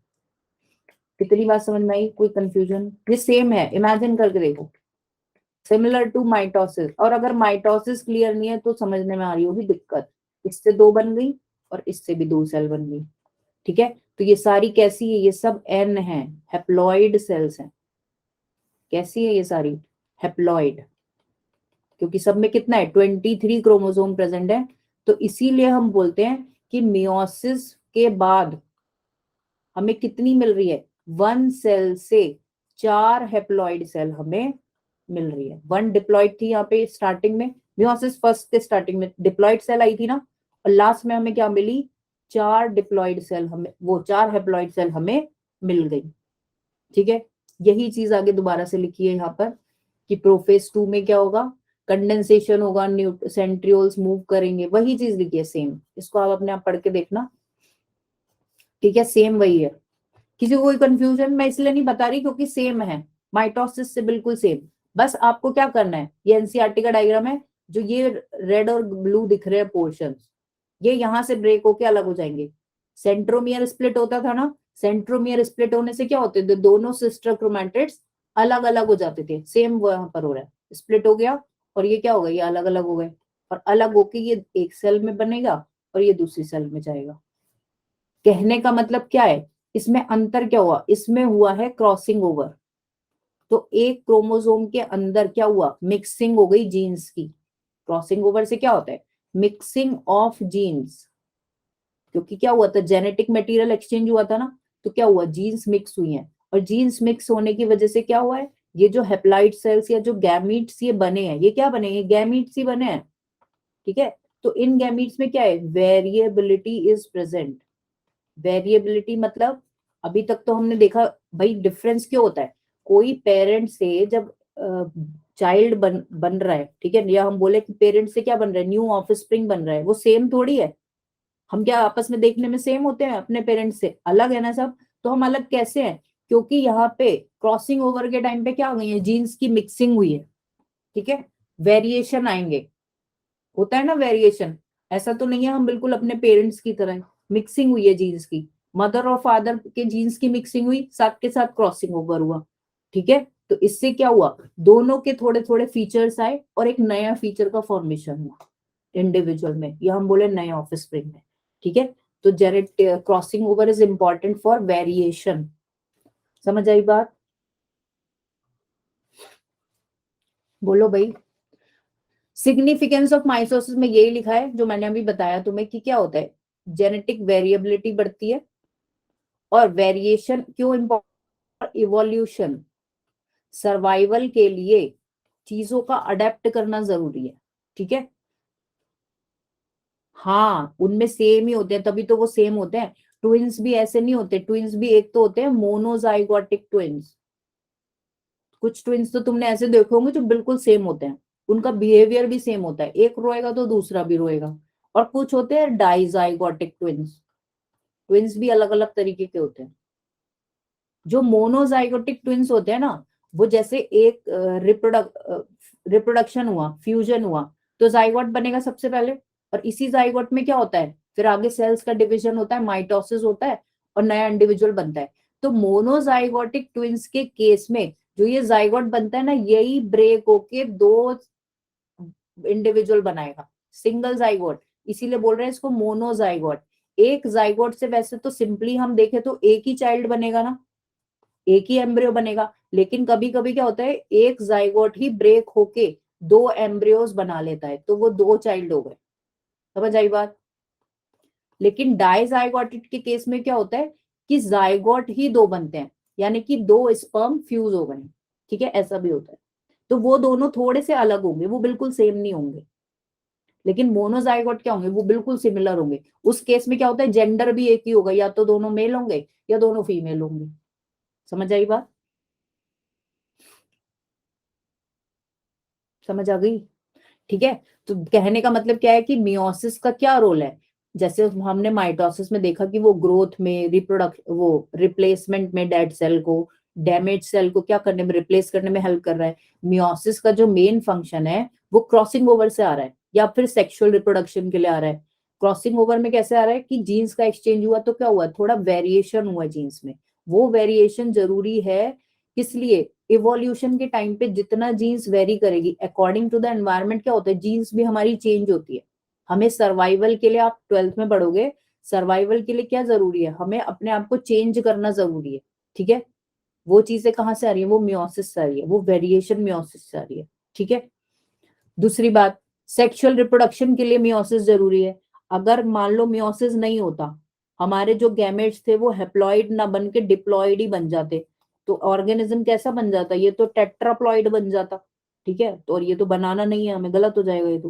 कितनी बात समझ में आई, कोई कंफ्यूजन, ये सेम है, इमेजिन करके देखो, सिमिलर टू माइटोसिस। और अगर माइटोसिस क्लियर नहीं है तो समझने में आ रही होगी दिक्कत, इससे 2 बन गई और इससे भी 2 सेल बन गई। ठीक है, तो ये सारी कैसी है, ये सब एन है, हेप्लॉइड सेल्स हैं। कैसी है ये सारी, हेप्लॉइड, क्योंकि सब में कितना है, 23 क्रोमोसोम प्रेजेंट है। तो इसीलिए हम बोलते हैं कि मियोसिस के बाद हमें कितनी मिल रही है, 1 सेल से 4 हेप्लॉइड सेल हमें मिल रही है। 1 डिप्लॉइड थी यहाँ पे स्टार्टिंग में, मियोसिस फर्स्ट के स्टार्टिंग में डिप्लॉइड सेल आई थी ना, और लास्ट में हमें क्या मिली, 4 डिप्लॉइड सेल, हमें वो 4 हेप्लॉइड सेल हमें मिल गई। ठीक है, यही चीज आगे दोबारा से लिखी है यहाँ पर कि प्रोफेज 2 में क्या होगा, कंडेंसेशन होगा, सेंट्रियोल्स मूव करेंगे, वही चीज लिखी है सेम, इसको आप अपने आप पढ़ के देखना। ठीक है, सेम वही है, किसी को कोई कंफ्यूजन मैं इसलिए नहीं बता रही क्योंकि सेम है, माइटोसिस से बिल्कुल सेम। बस आपको क्या करना है, ये एनसीईआरटी का डायग्राम है, जो ये रेड और ब्लू दिख रहे हैं पोर्शन, ये यहां से ब्रेक होके अलग हो जाएंगे। सेंट्रोमियर स्प्लिट होता था ना, सेंट्रोमियर स्प्लिट होने से क्या होते थे, दोनों सिस्टर क्रोमैटिड्स अलग अलग हो जाते थे, सेम वहां पर हो रहा है, स्प्लिट हो गया और ये क्या हो गया, ये अलग अलग हो गए, और अलग होके ये एक सेल में बनेगा और ये दूसरी सेल में जाएगा। कहने का मतलब क्या है, इसमें अंतर क्या हुआ, इसमें हुआ है क्रॉसिंग ओवर। तो एक क्रोमोसोम के अंदर क्या हुआ, मिक्सिंग हो गई जीन्स की। क्रॉसिंग ओवर से क्या होता है, मिक्सिंग ऑफ जीन्स, क्योंकि क्या हुआ था, जेनेटिक मटेरियल एक्सचेंज हुआ था ना, तो क्या हुआ, जीन्स मिक्स हुई हैं, और जीन्स मिक्स होने की वजह से क्या हुआ है, ये जो हेप्लॉइड सेल्स या जो गैमीट्स ये बने हैं, ये क्या बने, ये गैमीट्स ही बने हैं। ठीक है, तो इन गैमीट्स में क्या है, वेरिएबिलिटी इज प्रेजेंट। वेरिएबिलिटी मतलब, अभी तक तो हमने देखा भाई डिफरेंस क्यों होता है, कोई पेरेंट से जब चाइल्ड बन रहा है, ठीक है, या हम बोले कि पेरेंट से क्या बन रहा है, न्यू ऑफस्प्रिंग बन रहा है, वो सेम थोड़ी है। हम क्या आपस में देखने में सेम होते हैं, अपने पेरेंट्स से अलग है ना सब। तो हम अलग कैसे हैं, क्योंकि यहाँ पे क्रॉसिंग ओवर के टाइम पे क्या हो गई है, जीन्स की मिक्सिंग हुई है। ठीक है, वेरिएशन आएंगे, होता है ना वेरिएशन, ऐसा तो नहीं है हम बिल्कुल अपने पेरेंट्स की तरह, मिक्सिंग हुई है जीन्स की, मदर और फादर के जीन्स की मिक्सिंग हुई, साथ के साथ क्रॉसिंग ओवर हुआ। ठीक है, तो इससे क्या हुआ, दोनों के थोड़े थोड़े फीचर्स आए और एक नया फीचर का फॉर्मेशन हुआ इंडिविजुअल में, या हम बोले नए ऑफस्प्रिंग में। ठीक है, तो Janet crossing over is important for variation. समझ आई बात, बोलो भाई। सिग्निफिकेंस ऑफ माइटोसिस में यही लिखा है जो मैंने अभी बताया तुम्हें कि क्या होता है, जेनेटिक वेरिएबिलिटी बढ़ती है, और वेरिएशन क्यों इम्पोर्टेंट, इवोल्यूशन, सर्वाइवल के लिए चीजों का अडेप्ट करना जरूरी है। ठीक है, हाँ उनमें सेम ही होते हैं, तभी तो वो सेम होते हैं। ट्विंस भी ऐसे नहीं होते, ट्विंस भी एक तो होते हैं मोनोजाइगोटिक ट्विंस, कुछ ट्विंस तो तुमने ऐसे देखे होंगे जो बिल्कुल सेम होते हैं, उनका बिहेवियर भी सेम होता है, एक रोएगा तो दूसरा भी रोएगा। और कुछ होते हैं डाइजाइगोटिक ट्विंस, ट्विंस भी अलग अलग तरीके के होते हैं। जो मोनोजाइगोटिक ट्विंस होते हैं ना, वो जैसे एक रिप्रोडक्शन हुआ, फ्यूजन हुआ, तो जाइगोट बनेगा सबसे पहले, और इसी जाइगोट में क्या होता है, फिर आगे सेल्स का डिवीजन होता है, माइटोसिस होता है, और नया इंडिविजुअल बनता है। तो मोनोजाइगोटिक ट्विंस के केस में जो ये जाइगोट बनता है ना, यही ब्रेक होके 2 इंडिविजुअल बनाएगा, सिंगल जाइगोट, इसीलिए बोल रहे हैं इसको मोनोजाइगोट। एक जाइगोट से वैसे तो सिंपली हम देखें तो एक ही चाइल्ड बनेगा ना, एक ही एम्ब्रियो बनेगा, लेकिन कभी कभी क्या होता है, एक जाइगोट ही ब्रेक होके 2 एम्ब्रियोज बना लेता है, तो वो 2 चाइल्ड हो गए। समझ आई बात? लेकिन डाइजाइगोटिक के केस में क्या होता है कि जाइगोट ही 2 बनते हैं, यानी कि 2 स्पर्म फ्यूज हो गए। ठीक है, ऐसा भी होता है। तो वो दोनों थोड़े से अलग होंगे, वो बिल्कुल सेम नहीं होंगे। लेकिन मोनोजाइगोट क्या होंगे, वो बिल्कुल सिमिलर होंगे। उस केस में क्या होता है, जेंडर भी एक ही होगा, या तो दोनों मेल होंगे या दोनों फीमेल होंगे। समझ आई बात? समझ आ गई? ठीक है। तो कहने का मतलब क्या है कि मियोसिस का क्या रोल है, जैसे हमने माइटोसिस में देखा कि वो ग्रोथ में, रिप्रोडक्ट, वो रिप्लेसमेंट में, डेड सेल को, डैमेज सेल को क्या करने में, रिप्लेस करने में हेल्प कर रहा है। मियोसिस का जो मेन फंक्शन है वो क्रॉसिंग ओवर से आ रहा है, या फिर सेक्सुअल रिप्रोडक्शन के लिए आ रहा है। क्रॉसिंग ओवर में कैसे आ रहा है कि जीन्स का एक्सचेंज हुआ, तो क्या हुआ, थोड़ा वेरिएशन हुआ जीन्स में। वो वेरिएशन जरूरी है, किस लिए, इवोल्यूशन के टाइम पे जितना जीन्स वेरी करेगी अकॉर्डिंग टू द एनवायरनमेंट, क्या होता है, जीन्स भी हमारी चेंज होती है। हमें सर्वाइवल के लिए, आप 12th में पढ़ोगे, सर्वाइवल के लिए क्या जरूरी है, हमें अपने आप को चेंज करना जरूरी है। ठीक है, वो चीजें कहाँ से आ रही है, वो मियोसिस से आ रही है, वो वेरिएशन मियोसिस से आ रही है। ठीक है। दूसरी बात, सेक्सुअल रिप्रोडक्शन के लिए मियोसिस जरूरी है। अगर मान लो मियोसिस नहीं होता, हमारे जो गैमेट्स थे वो हेप्लॉइड ना बन के डिप्लॉइड ही बन जाते, तो ऑर्गेनिज्म कैसा बन जाता, ये तो टेट्राप्लॉइड बन जाता। ठीक है, तो और ये तो बनाना नहीं है हमें, गलत हो जाएगा ये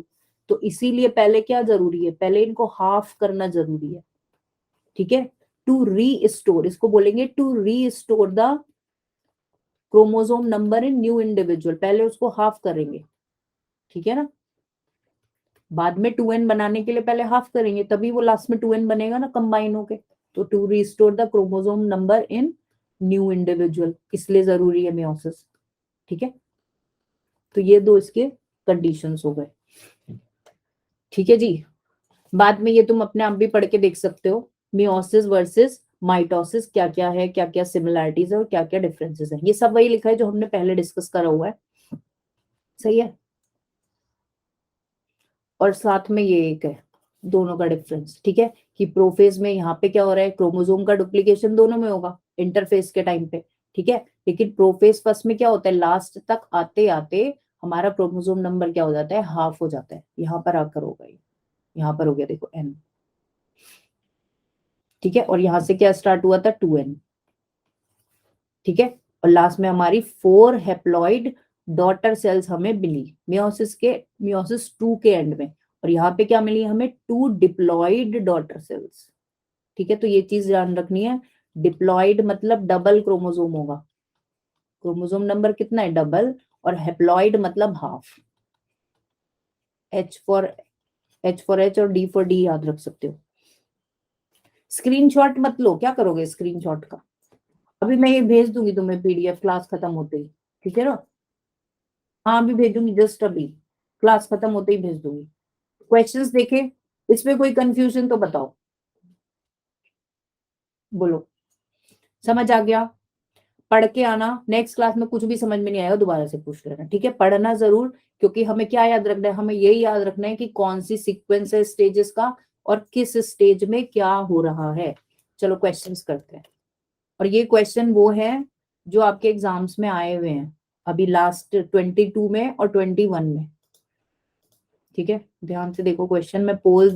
तो इसीलिए पहले क्या जरूरी है, पहले इनको हाफ करना जरूरी है। ठीक है, टू रीस्टोर, इसको बोलेंगे to restore the chromosome number in new individual, पहले उसको हाफ करेंगे। ठीक है ना, बाद में 2n बनाने के लिए पहले हाफ करेंगे, तभी वो लास्ट में 2n बनेगा ना कंबाइन होके। तो to restore the chromosome number in new individual, इसलिए जरूरी है मियोसिस। ठीक है, तो ये 2 इसके कंडीशंस हो गए। ठीक है जी, बाद में ये तुम अपने आप भी पढ़ के देख सकते हो, मियोसिस वर्सेस माइटोसिस क्या क्या है, क्या क्या सिमिलरिटीज है और क्या क्या डिफरेंसेस है। ये सब वही लिखा है जो हमने पहले डिस्कस करा हुआ है। सही है, और साथ में ये एक है दोनों का डिफरेंस। ठीक है, कि प्रोफेज में यहाँ पे क्या हो रहा है, क्रोमोसोम का डुप्लीकेशन दोनों में होगा इंटरफेस के टाइम पे। ठीक है, लेकिन प्रोफेज फर्स्ट में क्या होता है, लास्ट तक आते आते हमारा क्रोमोसोम नंबर क्या हो जाता है, हाफ हो जाता है। यहाँ पर आकर होगा ये, यहाँ पर हो गया देखो n। ठीक है, और यहाँ से क्या स्टार्ट हुआ था, 2n। ठीक है, और लास्ट में हमारी 4 हेप्लॉइड डॉटर सेल्स हमें मिली मियोसिस 2 के एंड में, और यहाँ पे क्या मिली हमें, 2 डिप्लॉइड डॉटर सेल्स। ठीक है, तो ये चीज ध्यान रखनी है, डिप्लॉइड मतलब डबल क्रोमोसोम होगा, क्रोमोसोम नंबर कितना है, डबल, और हेप्लॉइड मतलब हाफ। एच फॉर एच और डी फॉर डी याद रख सकते हो। स्क्रीनशॉट मत लो, क्या करोगे स्क्रीनशॉट का, अभी मैं ये भेज दूंगी तुम्हें पीडीएफ क्लास खत्म होते ही। ठीक है ना, हाँ अभी भेजूंगी, जस्ट अभी क्लास खत्म होते ही भेज दूंगी। क्वेश्चंस देखे, इसमें कोई कंफ्यूजन तो बताओ, बोलो। समझ आ गया? पढ़ के आना, नेक्स्ट क्लास में कुछ भी समझ में नहीं आएगा दोबारा से पूछ लेना। ठीक है, पढ़ना जरूर, क्योंकि हमें क्या याद रखना है, हमें यही याद रखना है कि कौन सी सीक्वेंस है स्टेजेस का और किस स्टेज में क्या हो रहा है। चलो क्वेश्चंस करते हैं, और ये क्वेश्चन वो है जो आपके एग्जाम्स में आए हुए हैं अभी लास्ट 22 में और 21 में। ठीक है, ध्यान से देखो क्वेश्चन, मैं पोल